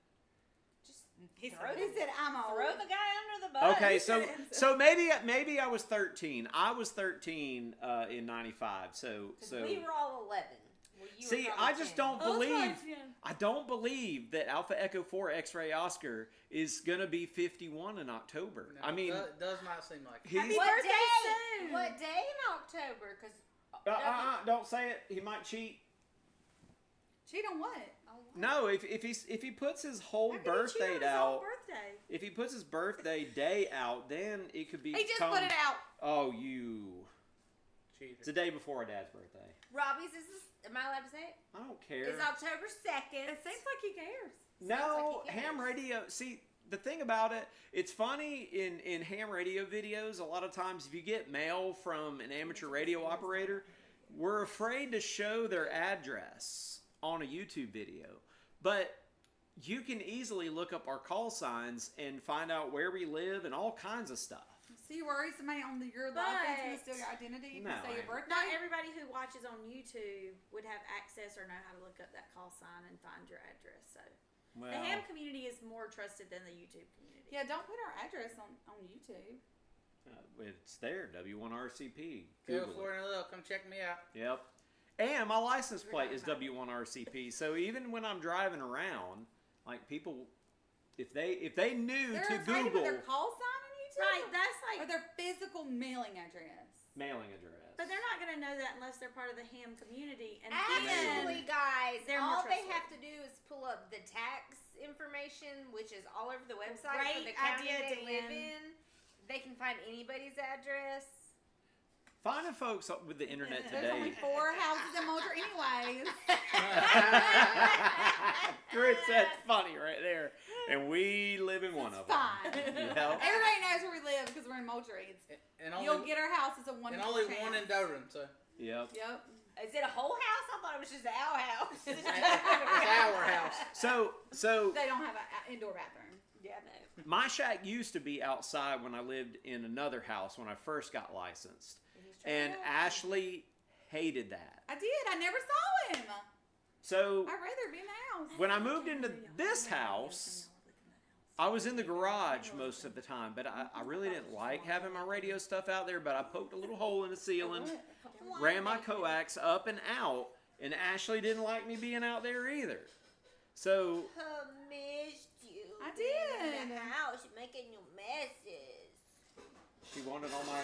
Just He throw said, I'm old. the guy under the bus. Okay, so maybe I was 13. I was 13 in 95. So we were all 11. Well, you were see, probably I just 10. don't Oh, believe. that's right, yeah. I don't believe that Alpha Echo 4 X-Ray Oscar is gonna be 51 in October. No, I mean, it does not seem like it. he's. Happy What birthday day? soon. What day in October? Because Don't say it. He might cheat. Cheat on what? No, if he puts his whole How could he cheat birth on date his own out, birthday? if he puts his birthday day out, then it could be. He just put it out. Oh, you! Cheater. It's the day before our dad's birthday. Robbie's am I allowed to say it? I don't care. It's October 2nd. It seems like he cares. No, like he ham cares. radio. See, the thing about it, it's funny in ham radio videos. A lot of times, if you get mail from an amateur radio operator, we're afraid to show their address on a YouTube video. But you can easily look up our call signs and find out where we live and all kinds of stuff. So you worry somebody on your But- life is going to steal your identity if No, you say your I- birthday? Not everybody who watches on YouTube would have access or know how to look up that call sign and find your address. So Well, the ham community is more trusted than the YouTube community. Yeah, don't put our address on YouTube. it's there. W1RCP. Go Google it. Florida Little, come check me out. Yep. And my license plate is W1RCP. So even when I'm driving around, like people, if they knew They're to afraid Google of their call sign on YouTube? Right, that's Or like, their physical mailing address. mailing address. but they're not going to know that unless they're part of the ham community. And Actually, then, guys, they're all more they trustworthy. have to do is pull up the tax information, which is all over the website for Great the county idea, they live Dan. in. They can find anybody's address. Finding folks with the internet There's only today. 4 houses in Moultrie anyways. Chris, that's funny right there. And we live in one It's of them. fine. You know? Everybody knows where we live because we're in Moultrie. And only, You'll get our house. It's a 1 and only one in Durham, so Yep. Yep. Is it a whole house? I thought it was just our house. it's our house. So They don't have an indoor bathroom. Yeah, no. my shack used to be outside when I lived in another house when I first got licensed. And Ashley hated that. I did. I never saw him. So I'd rather be in the house. when I moved into this house, I was in the garage most of the time, but I really didn't like having my radio stuff out there, but I poked a little hole in the ceiling, ran my coax up and out, and Ashley didn't like me being out there either. So I missed you. I In did. the house, making your messes. she wanted all my,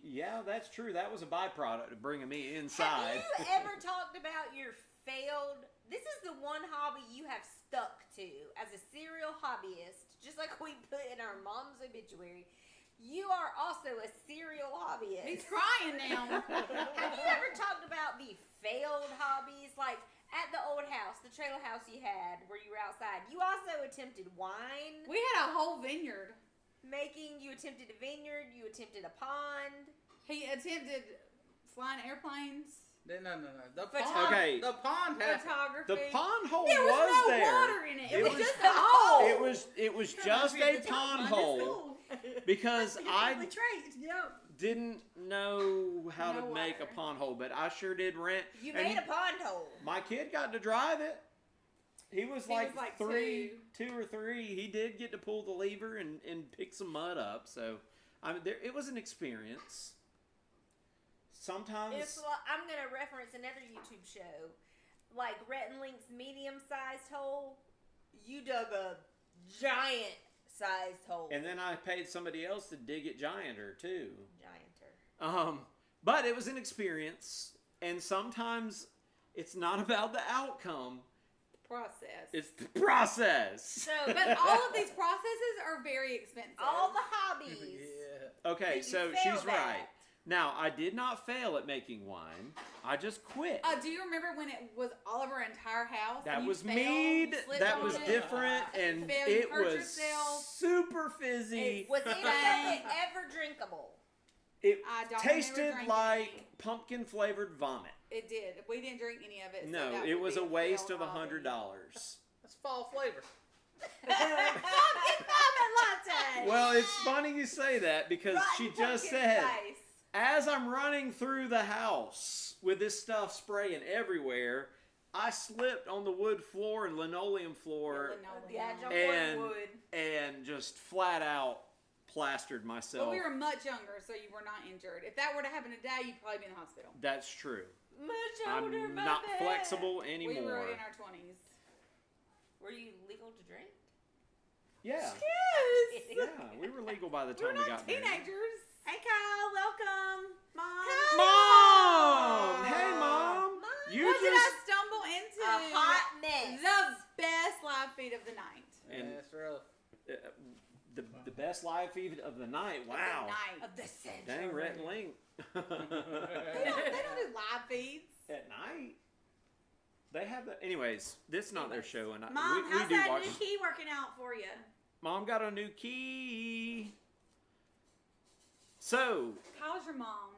yeah, that's true. That was a byproduct of bringing me inside. Have you ever talked about your failed? This is the one hobby you have stuck to as a serial hobbyist, just like we put in our mom's obituary. You are also a serial hobbyist. He's crying now. Have you ever talked about the failed hobbies? Like at the old house, the trailer house you had where you were outside, you also attempted wine We had a whole vineyard. making, you attempted a vineyard, you attempted a pond. He attempted flying airplanes. No. The Photog- pond. Okay. The pond had. Photography. The pond hole There was no there. water in it. It It was was- just a hole. It was just a pond hole because I didn't know how No to make a water. pond hole, but I sure did rent. You and made a pond hole. My kid got to drive it. He was like two. two or three. He did get to pull the lever and pick some mud up. So, I mean, it was an experience. Sometimes It's like, I'm gonna reference another YouTube show, like Rhett and Link's medium-sized hole. You dug a giant-sized hole. and then I paid somebody else to dig it gianter too. Gianter. But it was an experience, and sometimes it's not about the outcome; Process. it's the process. So, But all of these processes are very expensive. all the hobbies. Yeah. Okay, that you so failed she's at. right. Now, I did not fail at making wine. I just quit. Do you remember when it was all over our entire house? That and you was fell, mead. you slipped That on was it? different, and You fell, you it hurt was yourself. super fizzy. Was any of it ever drinkable? It I don't tasted remember drinking like any. pumpkin flavored vomit. It did. We didn't drink any of it. No, so that it would was be a waste of failed hobby. $100. That's fall flavor. Pumpkin vomit latte. Well, it's funny you say that because Rotten she just pumpkin said, spice. as I'm running through the house with this stuff spraying everywhere, I slipped on the wood floor and linoleum floor Yeah, jump And- on wood. and just flat out plastered myself. Well, we were much younger, so you were not injured. If that were to happen today, you'd probably be in the hospital. That's true. Much older, I'm not baby. flexible We anymore. were in our 20s. Were you legal to drink? Yeah. Yes. Yeah, we were legal by the We're time we not got married. teenagers. Hey, Kyle, welcome. Mom. Mom! Hey, Mom! You What did I just... stumble into? A hot mess. The best live feed of the night. And Yeah, that's rough. the best live feed of the night. Wow. Of the night. Of the century. Dang, Rhett and Link. They don't do live feeds. At night? They have the... Anyways, this is not their show. And Mom, we how's do that watch... new key working out for you? Mom got a new key. So, How's your mom?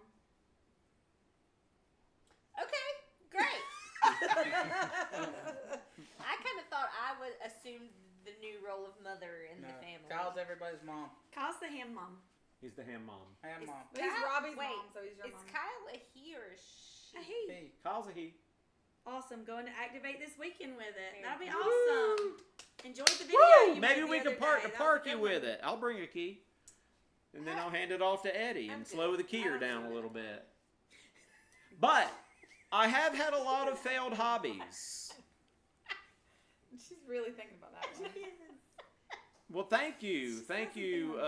Okay, great. I kind of thought I would assume the new role of mother in No, the family. Kyle's everybody's mom. Kyle's the ham mom. he's the ham mom. Ham Is- mom. But he's Kyle- Robbie's wait, mom, so he's your Is mom. Kyle a he or a she? Hey, Hey. Kyle's a he. awesome. Going to activate this weekend with it. Very That'll be good. awesome. Enjoyed the video. Woo! you Maybe made we the can other day. That was a park you good with one. it. I'll bring a key. And then I'll hand it off to Eddie and I'm slow good. the keyer I'm down a good. little bit. But I have had a lot of failed hobbies. She's really thinking about that one. Well, thank you. Thank you,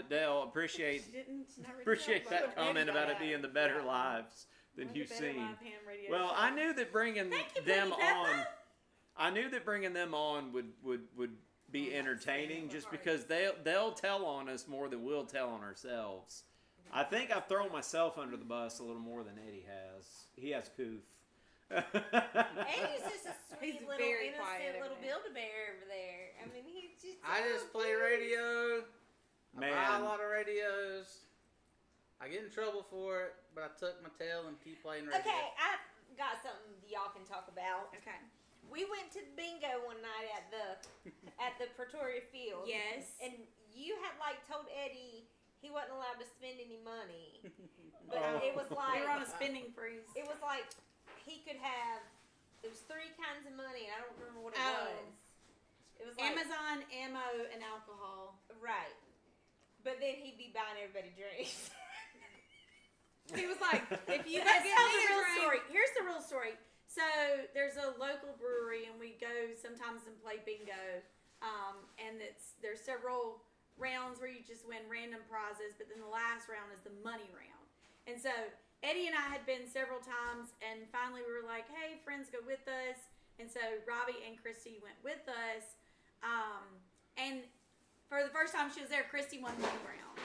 Dale. Appreciate She didn't. She's not ready to appreciate talk that about it. comment about it being the better lives than One of you've the better seen. live ham radio Well, shows. I knew that bringing Thank you, them Pretty Peppa. on, I knew that bringing them on would be entertaining, just because they'll tell on us more than we'll tell on ourselves. I think I've thrown myself under the bus a little more than Eddie has. He has coof. Eddie's just a sweet He's little very innocent quiet over little there. Build-A-Bear over there. I mean, he's just. I just so play cute. radio. I buy Man. a lot of radios. I get in trouble for it, but I tuck my tail and keep playing radio. Okay, I got something y'all can talk about. Okay. We went to bingo one night at the Pretoria Field. Yes. And you had told Eddie he wasn't allowed to spend any money. But Oh. it was We like were on a spending freeze. it was like he could have It was 3 kinds of money, and I don't remember what it Oh. was. It was like, Amazon, ammo, and alcohol. right. But then he'd be buying everybody drinks. He was like, if you Let's don't get tell me the a real drink, story. Here's the real story. So there's a local brewery, and we go sometimes and play bingo. And there's several rounds where you just win random prizes, but then the last round is the money round. And so Eddie and I had been several times, and finally we were like, "Hey, friends, go with us." And so Robbie and Christy went with us. And for the first time she was there, Christy won the money round.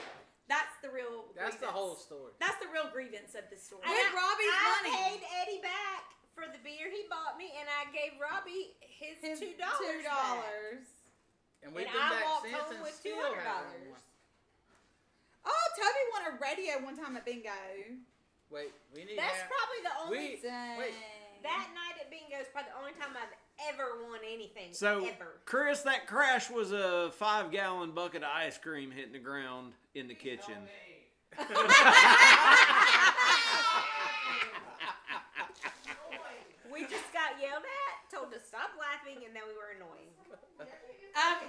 That's the real. That's the grievance. whole story. That's the real grievance of this story. And With Robbie's I money. paid Eddie back for the beer he bought me, and I gave Robbie his $2 $2. back. And we've And been I back walked since home and with still $200. haven't won. Oh, Toby won a radio one time at bingo. Wait, we need That's to probably the only. Dang. Wait. That night at bingo is probably the only time I've ever won anything. So, ever. Chris, that crash was a 5-gallon bucket of ice cream hitting the ground in the kitchen. We just got yelled at, told to stop laughing, and then we were annoying.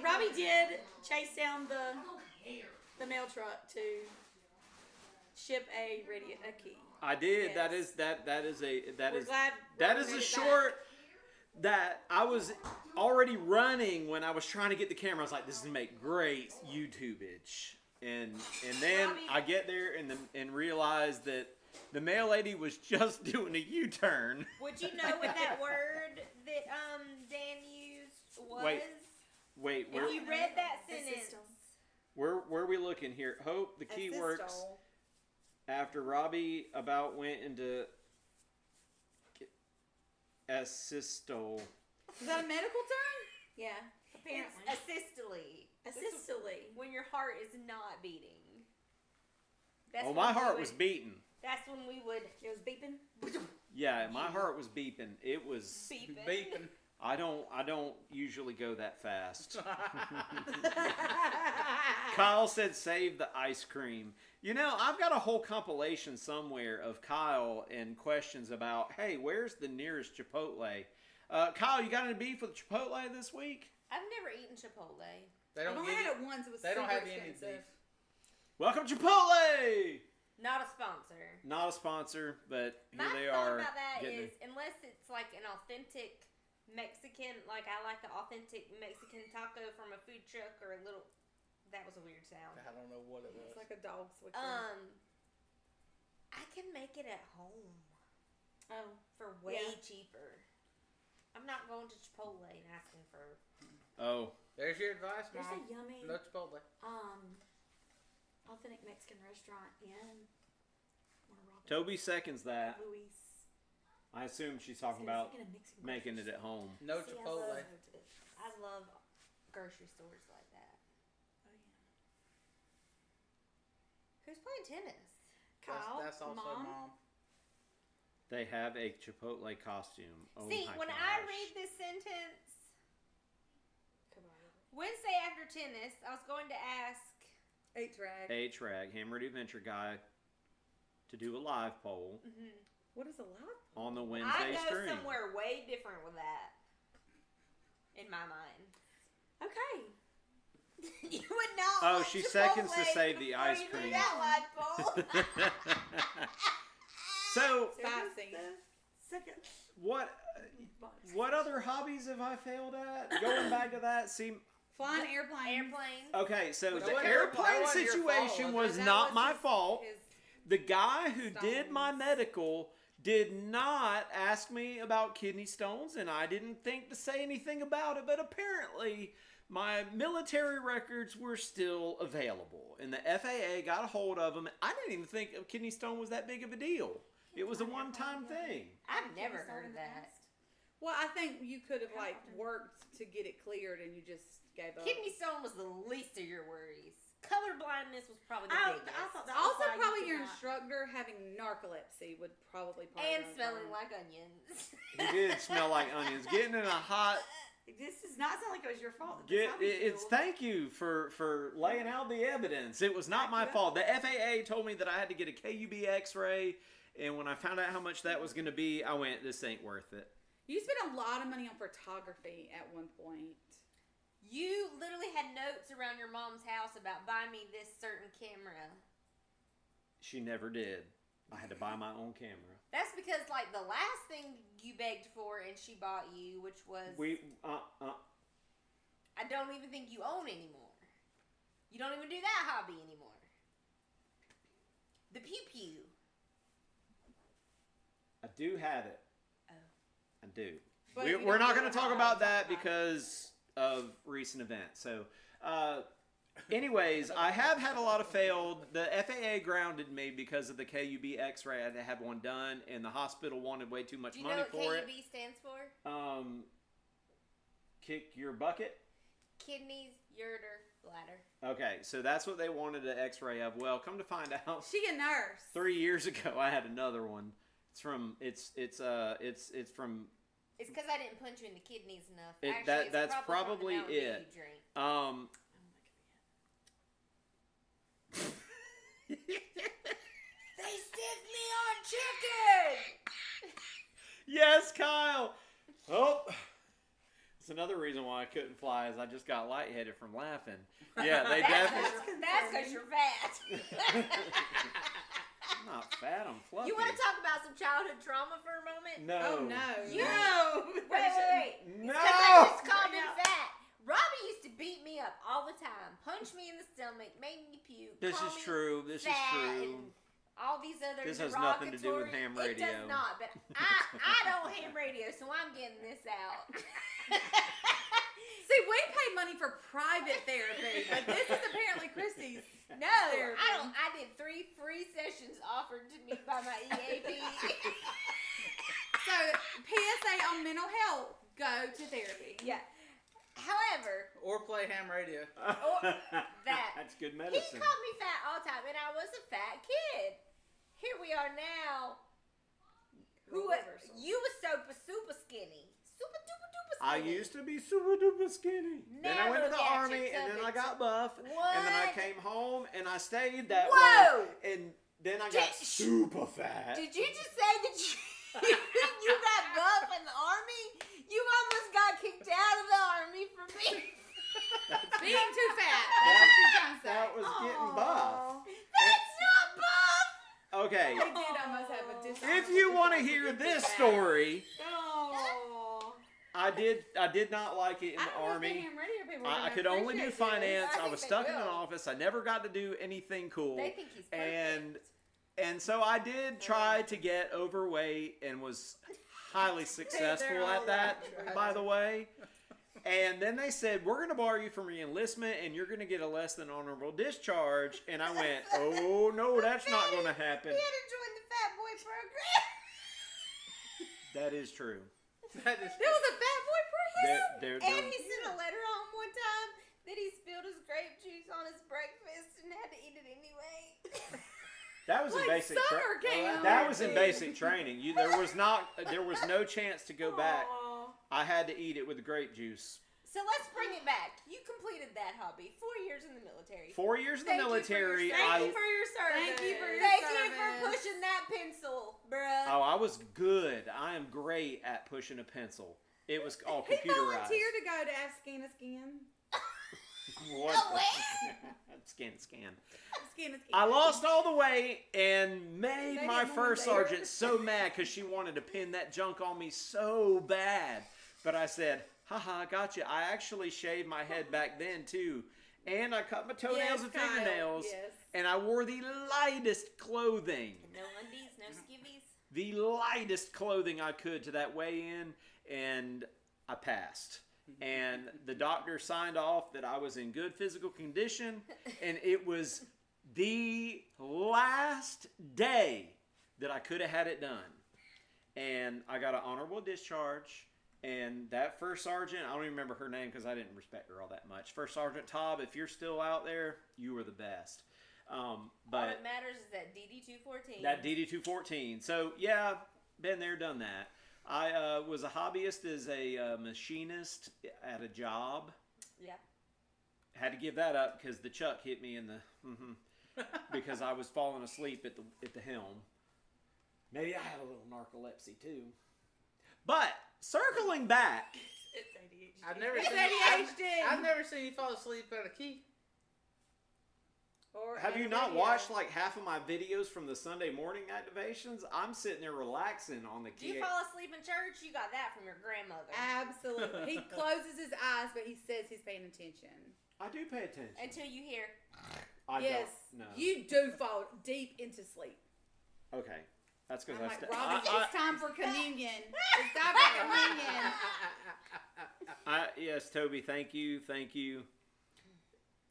Robbie did chase down the mail truck to ship a key. I did. Yes. That is We're glad that Robbie is made a it short that I was already running when I was trying to get the camera. I was like, this is gonna make great YouTubeage. And then Robbie- I get there and realize that the mail lady was just doing a U-turn. Would you know what that word that Dan used was? Wait, If you read that sentence, Assistant. where are we looking here? Hope the key works Assistole. after Robbie about went into assistole. Is that a medical term? Yeah, it's apparently. asystole. Assistally. When your heart is not beating. That's Oh, when my we heart would- was beating. That's when we would It was beeping. Yeah, my heart was beeping. It was. beeping. beeping. I don't usually go that fast. Kyle said save the ice cream. You know, I've got a whole compilation somewhere of Kyle and questions about, hey, where's the nearest Chipotle? Kyle, you got any beef with Chipotle this week? I've never eaten Chipotle. They I've don't only give had you, it once. It was they don't super have any expensive. beef. Welcome Chipotle! Not a sponsor. Not a sponsor, but here My they thought are. about that getting is, unless it's like an authentic Mexican, like I like an authentic Mexican taco from a food truck or a little. That was a weird sound. I don't know what it was. It's like a dog slicker. I can make it at home Oh, for way Yeah. cheaper. I'm not going to Chipotle and asking for. Oh, There's your advice, there's Mom. a yummy No Chipotle. authentic Mexican restaurant in Warner Robins. Toby seconds that. Luis. I assume she's So I talking was about thinking of Mexican making it grocery at home. No See, Chipotle. I love grocery stores like that. store. Oh, yeah. Who's playing tennis? Kyle, That's also Mom. Mom. They have a Chipotle costume. Oh See, my when gosh. I read this sentence, Wednesday after tennis, I was going to ask. H-rag. A-Trag, Hammered Adventure Guy, to do a live poll What is a lot? on the I Wednesday go stream. somewhere way different with that. In my mind. Okay. You would not. Oh, want she Chipotle seconds to save the before ice you do cream. That live poll. So, Spicy. Second. what other hobbies have I failed at? Going back to that, see, Flying airplanes. Airplanes. okay, so But the that airplane wasn't your fault, situation was was it? not my fault. His The guy who did my stones. medical did not ask me about kidney stones, and I didn't think to say anything about it, but apparently my military records were still available, and the FAA got a hold of them. I didn't even think a kidney stone was that big of a deal. It was a one-time thing. I've never heard of that. Well, I think you could have like worked to get it cleared, and you just gave up. Kidney stone was the least of your worries. Color blindness was probably the I biggest. thought that was Also, why you probably could your not. instructor having narcolepsy would probably and run smelling from. like onions. He did smell like onions. Getting in a hot This does not sound like it was your fault. That's how we it's feel. thank you for laying out the evidence. It was not my fault. The FAA told me that I had to get a KUB X-ray, and when I found out how much that was going to be, I went, "This ain't worth it." You spent a lot of money on photography at one point. You literally had notes around your mom's house about buy me this certain camera. She never did. I had to buy my own camera. That's because, like, the last thing you begged for and she bought you, which was... I don't even think you own anymore. You don't even do that hobby anymore. The Pew Pew. I do have it. Oh. I do. But We're not going to talk about that because of recent events. So, anyways, I have had a lot of failed. The FAA grounded me because of the KUB X-ray. I had to have one done, and the hospital wanted way too much Do you money know for what it. KUB stands for? Kick your bucket. Kidneys, ureter, bladder. Okay, so that's what they wanted an X-ray of. Well, come to find out, She a nurse. 3 years ago I had another one. It's from It's because I didn't punch you in the kidneys enough. Actually, that's it's probably from the Mountain Dew it. you drink. They stiffed me on chicken! Yes, Kyle. Oh, it's another reason why I couldn't fly is I just got lightheaded from laughing. Yeah, they definitely. That's because you're fat. I'm not fat. I'm fluffy. You want to talk about some childhood trauma for a moment? No. Oh no. You- No. Wait. No. It's 'cause I just called him fat. Robbie used to beat me up all the time, punch me in the stomach, make me puke. This call is me true. This is fat, true. and all these other This has nothing to do with derogatory- ham It radio. does not, but I don't ham radio, so I'm getting this out. See, we pay money for private therapy, but this is apparently Christy's. No, Therapy. I don't. I did 3 free sessions offered to me by my EAP. So, PSA on mental health, go to therapy. Yeah. However, Or play ham radio. that. That's good He medicine. called me fat all the time, and I was a fat kid. Here we are now. You was super skinny. Super duper duper I skinny. used to be super duper skinny. Then I went to Never the got army, your and then I tummy got buff, and then I What? came home, and I stayed that Whoa! way, and then I got Did- super fat. Did you just say that you got buff in the army? You almost got kicked out of the army for being. Being too fat. That's what you're trying to say. That was getting buff. That's not buff. Okay, We did almost have a if you want to hear this story, Oh. I did not like it in I the don't know if army. the ham radio people are I gonna could only do appreciate this. finance. I I think was they stuck in an will. office. I never got to do anything cool. They think he's perfect. And so I did try to get overweight and was highly successful all at that, right. by the way. And then they said, we're going to bar you from re-enlistment and you're going to get a less than honorable discharge. And I went, oh, no, that's not going to happen. He had to join the Fat Boy program. That is true. That is There was a fat boy program. And he sent a letter home one time that he spilled his grape juice on his breakfast and had to eat it anyway. That was in Like basic summer camp. That was in basic training. There was no chance to go back. Aw. I had to eat it with grape juice. So let's bring it back. You completed that hobby. 4 years in the military. 4 years in the Thank you for your military. service. Thank you for your service. Thank you for your Thank you for service. pushing that pencil, bruh. Oh, I was good. I am great at pushing a pencil. It was all He computerized. volunteered to go to Afghanistan. What? No way. Scan. Afghanistan. I lost all the weight and made They my didn't want first him there. sergeant so mad because she wanted to pin that junk on me so bad. But I said, haha, I got you. I actually shaved my head back then too. And I cut my toenails Yes, and Kyle, fingernails. yes. And I wore the lightest clothing. No undies, no skivvies. The lightest clothing I could to that weigh-in, and I passed. And the doctor signed off that I was in good physical condition, and it was the last day that I could have had it done. And I got an honorable discharge, and that first sergeant, I don't even remember her name because I didn't respect her all that much. First Sergeant Taub, if you're still out there, you were the best. All But that matters is that DD-214. that DD-214. So, yeah, been there, done that. I was a hobbyist as a machinist at a job. Yeah. Had to give that up because the chuck hit me in the... because I was falling asleep at the helm. Maybe I had a little narcolepsy, too. But circling back. It's ADHD. I've never It's seen ADHD. I've never seen you fall asleep at a key. Or Have at you a not radio. watched like half of my videos from the Sunday morning activations? I'm sitting there relaxing on the Do key. you fall asleep in church? You got that from your grandmother. Absolutely. He closes his eyes, but he says he's paying attention. I do pay attention. Until you hear. I Yes, don't. No. you do fall deep into sleep. Okay. That's because I'm I, like, sta- Robbie, I, it's time for communion. It's time for communion. yes, Toby, thank you. Thank you.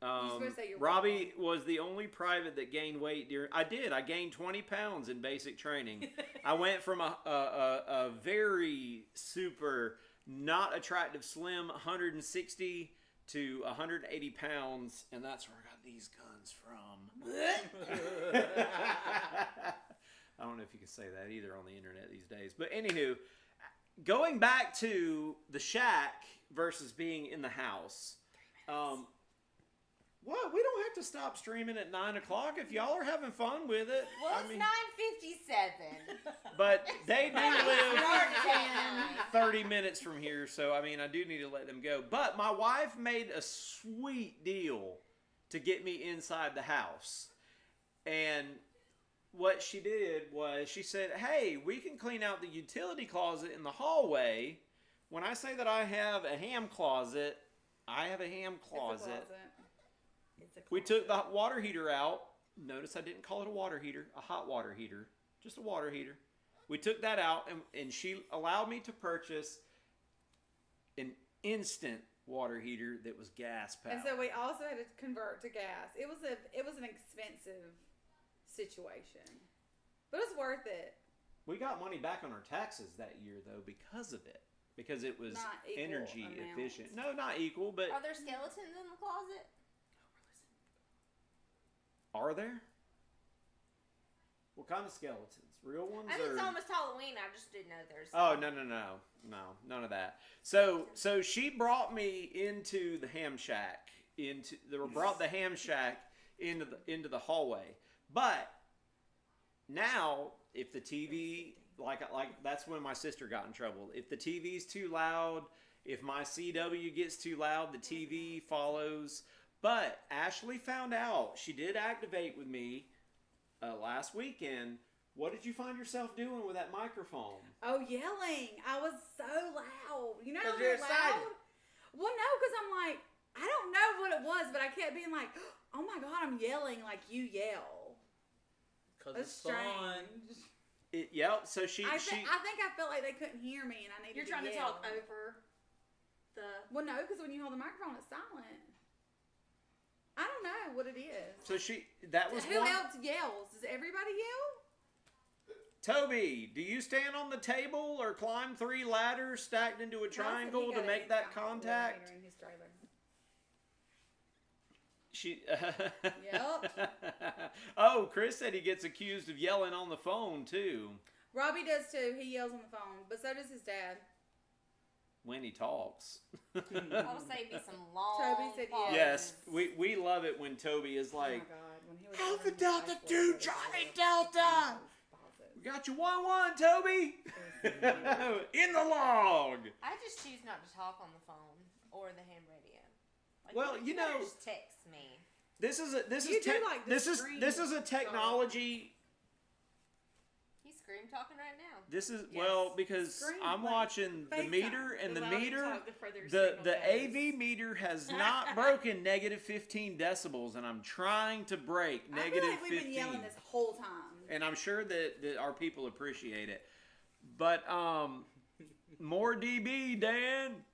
supposed to say you're Robbie was the only private that gained weight during. I did. I gained 20 pounds in basic training. I went from a very super not attractive slim 160 to 180 pounds, and that's where I got these guns from. I don't know if you can say that either on the internet these days. But anywho, going back to the shack versus being in the house. What? We don't have to stop streaming at 9 o'clock if y'all are having fun with it. Well, I it's mean, 9:57. but they do live Started at 30 minutes from here, so I mean, I do need to let them go. But my wife made a sweet deal to get me inside the house. And what she did was she said, hey, we can clean out the utility closet in the hallway. When I say that I have a ham closet, I have a ham It's a closet. It's a We closet. took the water heater out. Notice I didn't call it a water heater, a hot water heater, just a water heater. We took that out, and she allowed me to purchase an instant water heater that was gas powered. And so we also had to convert to gas. It was an expensive situation, but it was worth it. We got money back on our taxes that year, though, because of it. Because it was Not equal energy amounts. efficient. No, not equal, but Are there skeletons in the closet? are there? What kind of skeletons? Real ones? I mean, or... it's almost Halloween. I just didn't know there's. Oh, no, none of that. So she brought me into the ham shack, brought the ham shack into the hallway. But now, if the TV, like that's when my sister got in trouble. If the TV's too loud, if my CW gets too loud, the TV follows. But Ashley found out. She did activate with me last weekend. What did you find yourself doing with that microphone? Oh, yelling! I was so loud. You know how 'Cause you're loud? excited. Well, no, because I'm like, I don't know what it was, but I kept being like, oh my god, I'm yelling like you yell. Cause That's it's fun. strange. Yep. So she. I think I felt like they couldn't hear me, and I needed. You're trying to yell. talk over the. Well, no, because when you hold the microphone, it's silent. I don't know what it is. So that was Who one. else yells? Does everybody yell? Toby, do you stand on the table or climb 3 ladders stacked into a triangle He to got make a that giant contact? refrigerator in his trailer. She. Yep. Oh, Chris said he gets accused of yelling on the phone too Robbie does too. He yells on the phone, but so does his dad. when he talks. I will say be some long. Toby said pauses. Yes, we love it when Toby is Oh like, my god, when he was Alpha yelling, Delta I 2, swear Charlie to God, Delta! pauses. "We got you 1-1, Toby." In the log. I just choose not to talk on the phone or the ham radio. Like, Well, you better know- just text me. This is You do like the screen this is a technology. He's scream talking right now. This is Yes. well because Screen, I'm like watching the FaceTime. meter and the louder you meter. talk, the further The signal AV goes. meter has not broken negative 15 decibels, and I'm trying to break I feel negative like we've 15. been yelling this whole time. And I'm sure that our people appreciate it. But more dB, Dan.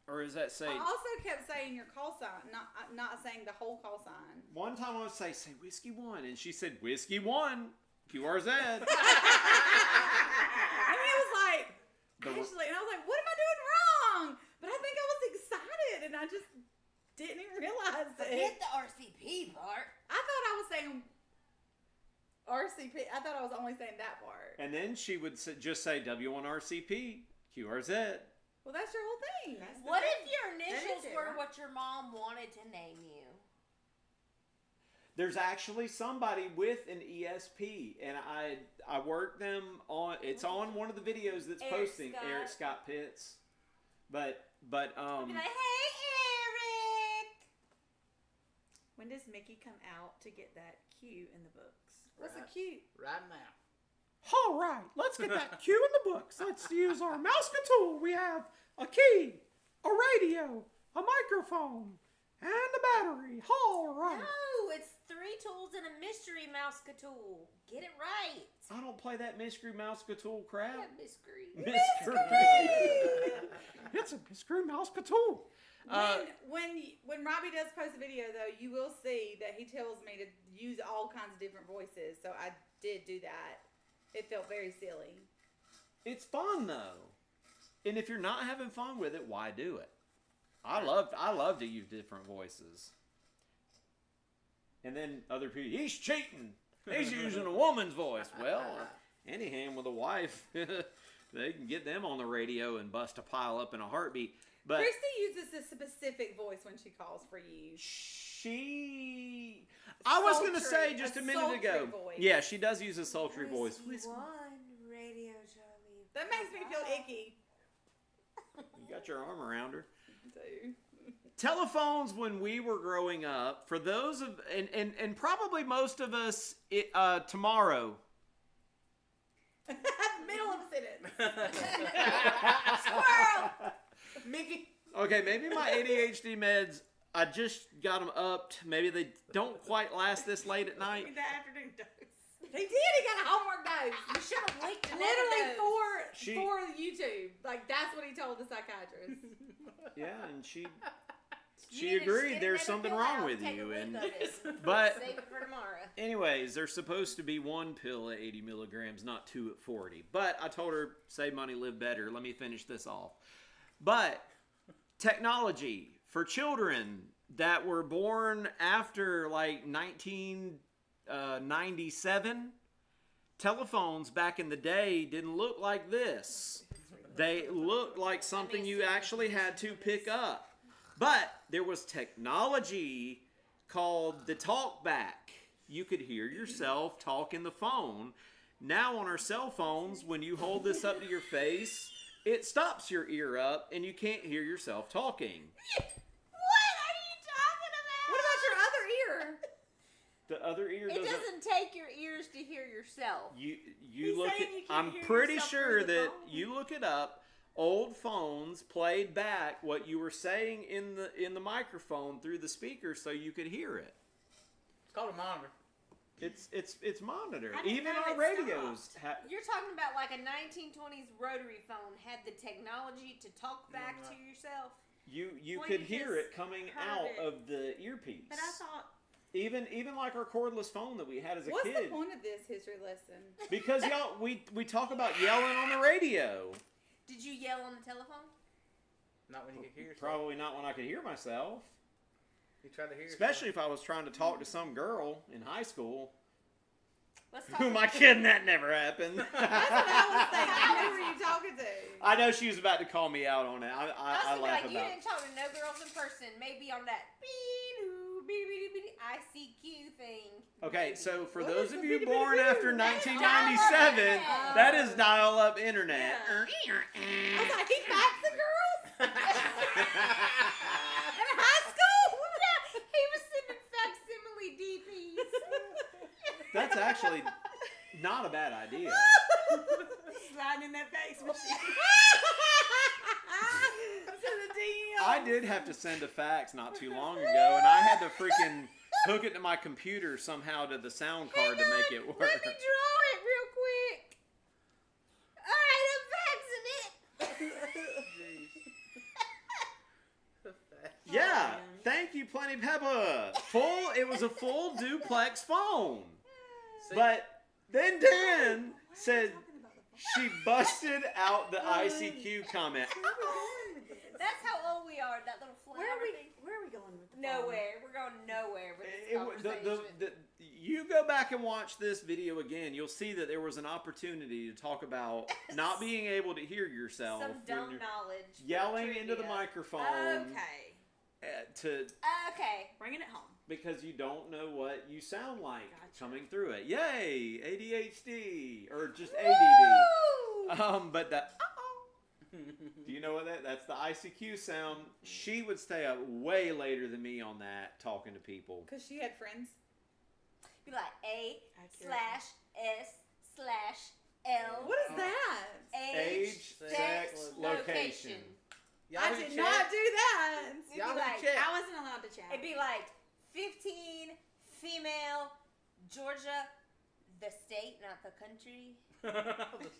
Or is that say? I also kept saying your call sign, not saying the whole call sign. One time I would say Whiskey 1, and she said Whiskey 1, QRZ. And he was like, The- Ashley, and I was like, what am I doing wrong? But I think I was excited, and I just didn't realize Forget it. the RCP part. I thought I was saying RCP. I thought I was only saying that part. And then she would just say W1RCP, QRZ. Well, that's your whole thing. What if your That is initials it, were right? what your mom wanted to name you? There's actually somebody with an ESP, and I work them on. It's on one of the videos that's Eric posting. Scott. Eric Scott Pitts. But Be like, hey, Eric. When does Mickey come out to get that Q in the books? What's a cute? Right now. all right, let's get that cue in the books. Let's use our mouse tool. We have a key, a radio, a microphone, and a battery. All right. No, it's 3 tools and a mystery mouse tool. Get it right. I don't play that mystery mouse tool crap. Yeah, mystery. Mystery. It's a mystery mouse tool. When Robbie does post a video, though, you will see that he tells me to use all kinds of different voices. So I did do that. It felt very silly. It's fun though, and if you're not having fun with it, why do it? I love to use different voices. And then other people, he's cheating. He's using a woman's voice. Well, any hand with a wife, they can get them on the radio and bust a pile up in a heartbeat. But Christy uses a specific voice when she calls for you. I was going to Sultry, say just a a minute sultry ago. voice. Yeah, she does use a sultry voice. Radio Charlie. That makes me feel icky. You got your arm around her. Too. Telephones when we were growing up, for those of, and probably most of us tomorrow. Middle of a sentence. Squirrel. Mickey. Okay, maybe my ADHD meds, I just got them upped. Maybe they don't quite last this late at night. The afternoon dose. He did. He got a homework dose. You should have linked Literally She- for YouTube. Like, that's what he told the psychiatrist. Yeah, and she agreed there's something wrong with you. And but save it for tomorrow. anyways, there's supposed to be 1 pill at 80 milligrams, not 2 at 40. But I told her, save money, live better. Let me finish this off. But technology for children that were born after like 1997, telephones back in the day didn't look like this. They looked like something you actually had to pick up. But there was technology called the talkback. You could hear yourself talk in the phone. Now on our cell phones, when you hold this up to your face, it stops your ear up and you can't hear yourself talking. What are you talking about? What about your other ear? The other ear It doesn't take your ears to hear yourself. You He's look saying at, you can't I'm hear pretty yourself sure through the that phone. you look it up. Old phones played back what you were saying in the microphone through the speaker so you could hear it. It's called a monitor. It's monitored. I didn't Even know our it radios. You're talking about like a 1920s rotary phone had the technology to talk back to yourself. You Well, could you hear just it coming heard out it. of the earpiece. But I thought Even like our cordless phone that we had as a What's kid. the point of this history lesson? Because y'all, we talk about yelling on the radio. Did you yell on the telephone? Not when you could hear yourself. Probably not when I could hear myself. You try to hear Especially if I was trying to talk to some girl in high school. Let's talk Who am I kidding? That never happened. That's what I was thinking. Who were you talking to? I know she was about to call me out on it. I I was laugh like, you about it. didn't talk to no girls in person. Maybe on that ICQ thing. Okay, Maybe. so for What those is of the you bitty born bitty after boo? 1997, that is dial-up internet. I was like, he faxing girls? In high school? He was sending facsimile DPs. That's actually not a bad idea. sliding in that face machine. To the DM. I did have to send a fax not too long ago, and I had to freaking hook it to my computer somehow to the sound card to make it work. Let me draw it real quick. Alright, I'm faxing it. Yeah, thank you, Plenty Peppa. It was a full duplex phone. See? But then Dan said she busted out the ICQ comment. That's how old we are, that little flower Where are we thing. going with the phone? Nowhere. We're going nowhere with this conversation. You go back and watch this video again, you'll see that there was an opportunity to talk about not being able to hear yourself Some when dumb you're knowledge. for yelling into the trivia. microphone. Okay. to Okay. Bringing it home. because you don't know what you sound like Gotcha. coming through it. Yay, ADHD or just Woo! ADD. But the do you know what that's the ICQ sound? She would stay up way later than me on that talking to people. Because she had friends. Be like Accurate. A/S/L. What is that? Age, sex, location. I Yahoo did chat. not do that. It'd be Yahoo like, chat. I wasn't allowed to chat. it'd be like 15, female, Georgia, the state, not the country.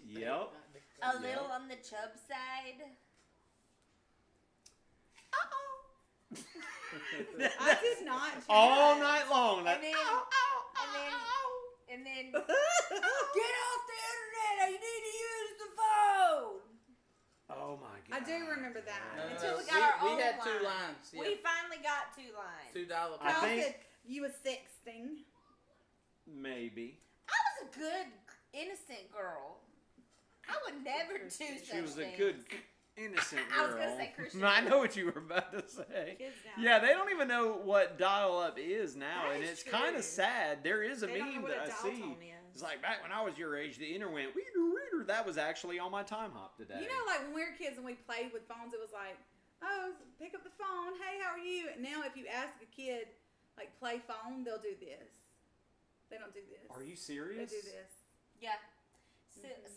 Yep. A little on the chub side. I did not chat. All night long. That, And then, get off the internet. I need to use the phone. oh my god. I do remember that. No, Until we no, got our we own had two line. lines. Yeah. We finally got 2 lines. $2 I Carl think- said you was sexting. Maybe. I was a good, innocent girl. I would never do such She was a things. good, innocent girl. I was gonna say Christian. I know what you were about to say. Kids now. Yeah, they don't even know what dial-up is now, That and is it's kind true. of sad. There is a They don't know meme what that a I dial see. tone It's is. like back when I was your age, the internet went reader. That was actually on my time hop today. You know, like when we were kids and we played with phones, it was like, oh, pick up the phone. Hey, how are you? And now if you ask a kid, like, play phone, they'll do this. They don't do this. Are you They serious? do this. Yeah.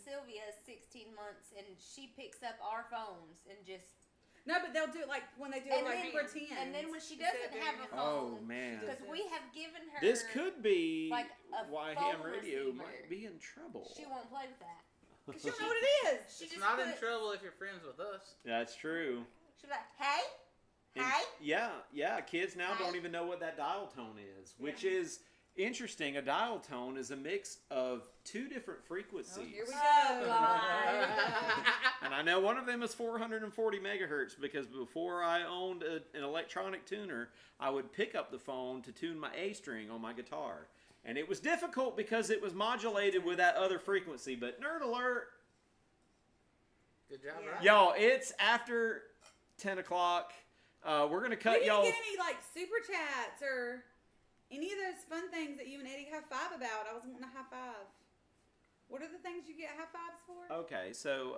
Sylvia is 16 months and she picks up our phones and just. No, but they'll do it like when they do it like pretend. And then when she Instead doesn't of have doing a it. Oh phone, man. because we have given her. This could be like a why phone ham radio receiver. might be in trouble. She won't play with that. Because you don't know what it is. She It's just not in puts- trouble if you're friends with us. That's true. She'll be like, hey, And hey. yeah. Kids now don't Hi. even know what that dial tone is, which is interesting. A dial tone is a mix of 2 different frequencies. Oh, here we Oh, go. God. And I know one of them is 440 megahertz because before I owned an electronic tuner, I would pick up the phone to tune my A string on my guitar. And it was difficult because it was modulated with that other frequency. But nerd alert, Good job, Yeah. right? y'all, it's after 10 o'clock. We're going to We cut didn't y'all. get any like super chats or any of those fun things that you and Eddie high five about. I was wanting a high five. What are the things you get high fives for? Okay, so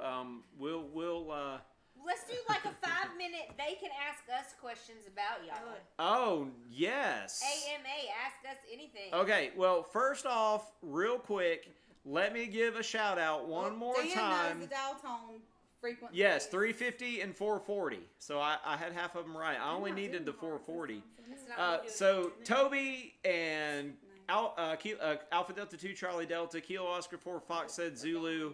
we'll Let's do like a 5-minute. They can ask us questions about y'all. oh yes. AMA, ask us anything. Okay, well, first off, real quick, let me give a shout out one Well, more Dan time. knows the dial tone frequency. Yes, 350 and 440. So I had half of them right. I only not needed the doing hard 440. systems. That's not what we do. So Toby and Alpha Delta 2 Charlie Delta, Kilo Oscar 4 Fox said Zulu,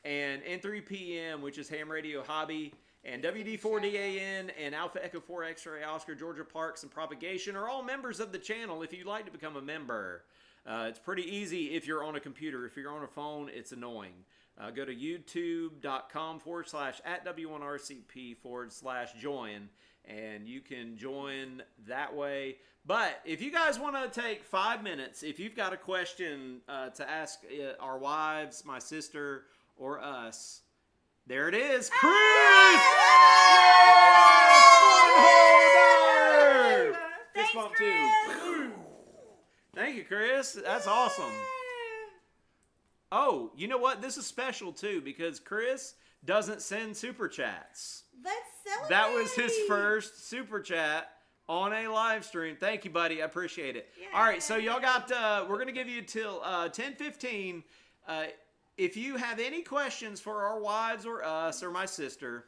and N3PM, which is Ham Radio Hobby, and WD4DAN and Alpha Echo 4 X-Ray Oscar Georgia Parks and Propagation are all members of the channel if you'd like to become a member. It's pretty easy if you're on a computer. If you're on a phone, it's annoying. Go to youtube.com/@W1RCP/join, and you can join that way. But if you guys want to take 5 minutes, if you've got a question to ask our wives, my sister, or us, there it is, Chris! Yay! Fist bump too. Thank you, Chris. That's awesome. Oh, you know what? This is special too because Chris doesn't send super chats. Let's celebrate. That was his first super chat on a live stream. Thank you, buddy. I appreciate it. All right, so y'all got. We're gonna give you till 10:15. If you have any questions for our wives or us or my sister,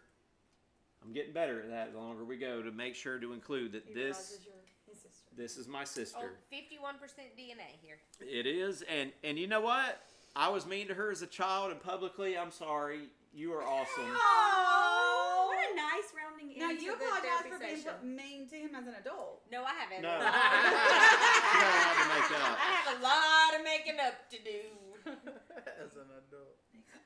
I'm getting better at that the longer we go to make sure to include that He this realizes you're his sister. this is my Oh, sister. 51% DNA here. It is, and you know what? I was mean to her as a child, and publicly, I'm sorry. You are awesome. Oh, what a nice rounding Now into you the apologize therapy for being session. mean to him as an adult. No, I haven't. No. I You don't have to make up. have a lot of making up to do. As an adult.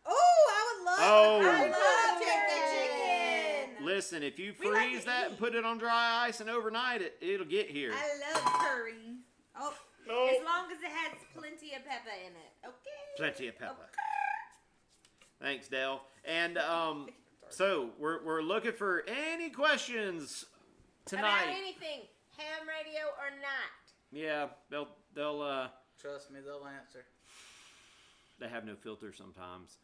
Oh, I would love. Oh. I I love love chicken. Listen, if you We like freeze to that and eat. put it on dry ice and overnight it, it'll get here. I love curry. Oh, As long as it has plenty of pepper in it. Okay. Plenty of pepper. Thanks, Dale. And so we're looking for any questions tonight. About anything, ham radio or not. Yeah, they'll Trust me, they'll answer. they have no filter sometimes.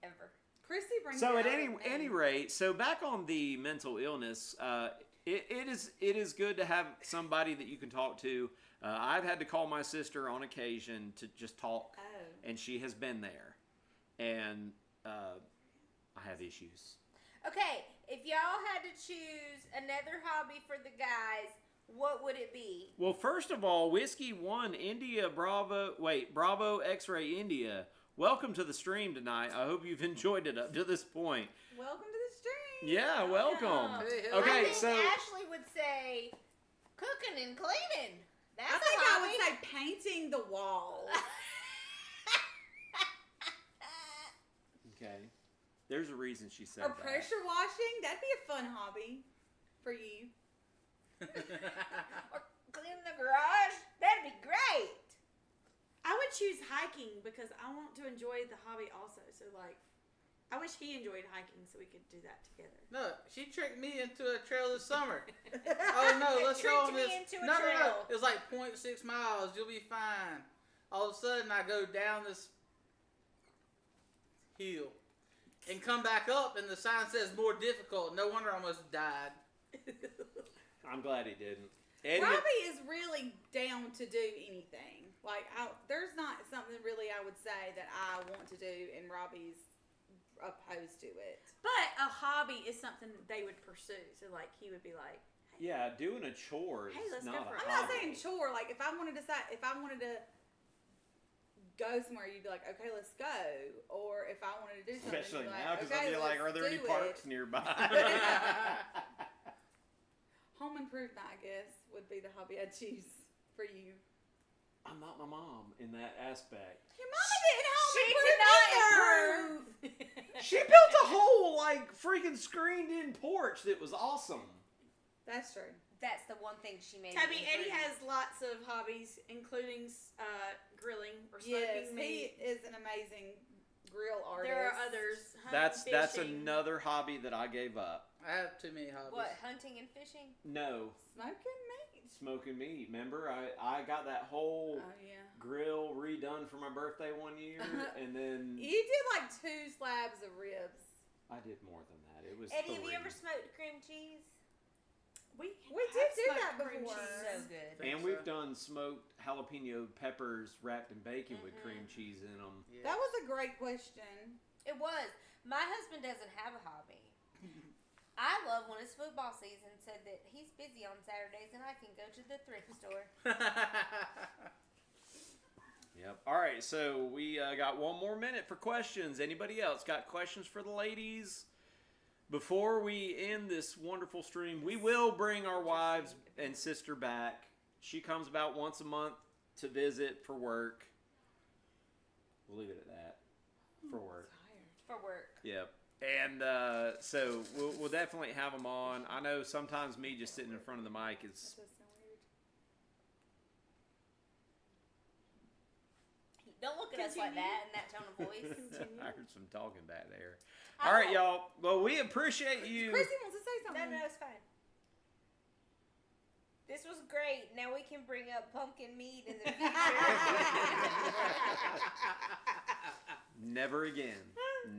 Ever. Christy brings So it at out any of me. any rate, so back on the mental illness, it is good to have somebody that you can talk to. I've had to call my sister on occasion to just talk, Oh. and she has been there, and I have issues. Okay, if y'all had to choose another hobby for the guys, what would it be? Well, first of all, Whiskey 1 India Bravo X-Ray India. Welcome to the stream tonight. I hope you've enjoyed it up to this point. Welcome to the stream. Yeah, welcome. Hey, I Okay, think so Ashley would say cooking and cleaning. That's I a think I hobby. would say painting the walls. okay, there's a reason she said Or that. pressure washing. That'd be a fun hobby for you. Or cleaning the garage. That'd be great. I would choose hiking because I want to enjoy the hobby also. So like, I wish he enjoyed hiking so we could do that together. No, she tricked me into a trail this summer. Oh no, let's go Tricked on me this. into a No. trail. It was like 0.6 miles. You'll be fine. All of a sudden, I go down this hill and come back up, and the sign says more difficult. No wonder I almost died. I'm glad he didn't. Eddie, Robbie is really down to do anything. Like, there's not something really I would say that I want to do, and Robbie's opposed to it. But a hobby is something they would pursue. So like, he would be like, hey, yeah, doing a chore is Hey, let's go not a for a I'm hobby. not saying chore. Like, if I wanted to go somewhere, you'd be like, okay, let's go. Or if I wanted to do something, Especially you'd be now, like, because okay, I'd be like, are let's there any do parks it. nearby? Home improvement, I guess, would be the hobby I'd choose for you. I'm not my mom in that aspect. Your mama didn't home She improve did not either. improve. She built a whole, like, freaking screened-in porch that was awesome. That's true. That's the one thing she made. Tabby, me Eddie improve. has lots of hobbies, including grilling or smoking Yes, meat. he is an amazing grill artist. There are others. That's fishing. another hobby that I gave up. I have too many hobbies. What, hunting and fishing? No, Smoking meat. smoking meat. Remember, I got that whole Oh yeah. grill redone for my birthday one year, and then You did like 2 slabs of ribs. I did more than that. It was Eddie, have 3. you ever smoked cream cheese? We have did do smoked that cream before. cheese. So good. Think And we've so. done smoked jalapeno peppers wrapped in bacon with Mm-hmm. cream cheese in them. Yes. That was a great question. It was. My husband doesn't have a hobby. I love when it's football season, said that he's busy on Saturdays and I can go to the thrift store. Yep. All right, so we got one more minute for questions. Anybody else got questions for the ladies? Before we end this wonderful stream, we will bring our wives and sister back. She comes about once a month to visit for work. We'll leave it at that. For work. For work. Yep. And so we'll definitely have them on. I know sometimes me just sitting in front of the mic is... Don't look at us like that in that tone of voice. I heard some talking back there. All right, y'all. Well, we appreciate you. Christy wants to say No, something. no, it's fine. This was great. Now we can bring up pumpkin meat in the future. Never again.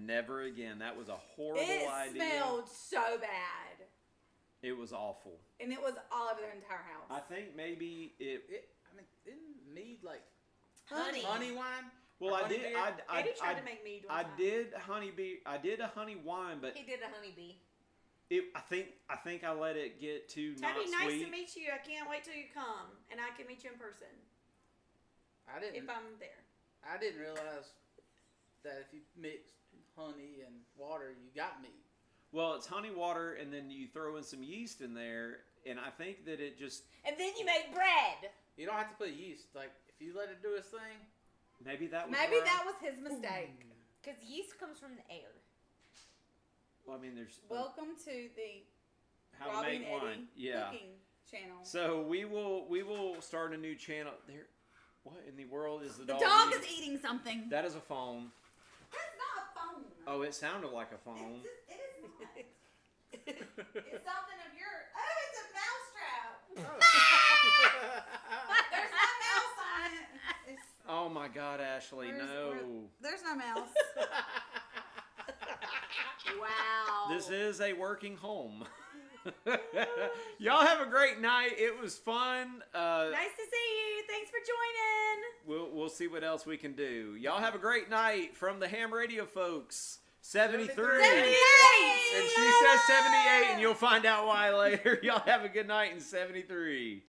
Never again. That was a horrible It idea. smelled so bad. It was awful. And it was all over the entire house. I think maybe it. Didn't mead like Honey. honey wine? Well, Or I honey did. beer? Eddie tried I to make mead one I time. did honey bee. I did a honey wine, but He did a honeybee. I think I let it get too Tabby, not nice sweet. to meet you. I can't wait till you come, and I can meet you in person I didn't. if I'm there. I didn't realize that if you mix honey and water, you got meat. Well, it's honey water, and then you throw in some yeast in there, and I think that it just And then you make bread. You don't have to put yeast. Like if you let it do its thing. maybe that was Maybe where that was his mistake. Because yeast comes from the air. Well, I mean, there's Welcome to the how to Robbie make and Eddie wine. Yeah. cooking channel. So we will start a new channel. There, what in the world is the The dog? dog eating? is eating something. That is a phone. That's not a phone. Oh, it sounded like a phone. It is not. It's something of your. Oh, it's a There's no mouse on it. It's, Oh my God, Ashley, no. there's no mouse. Wow. This is a working home. Y'all have a great night. It was fun. Nice to see you. Thanks for joining. We'll see what else we can do. Y'all have a great night from the Ham Radio folks. 73. 78. And she says 78, and you'll find out why later. Y'all have a good night in 73.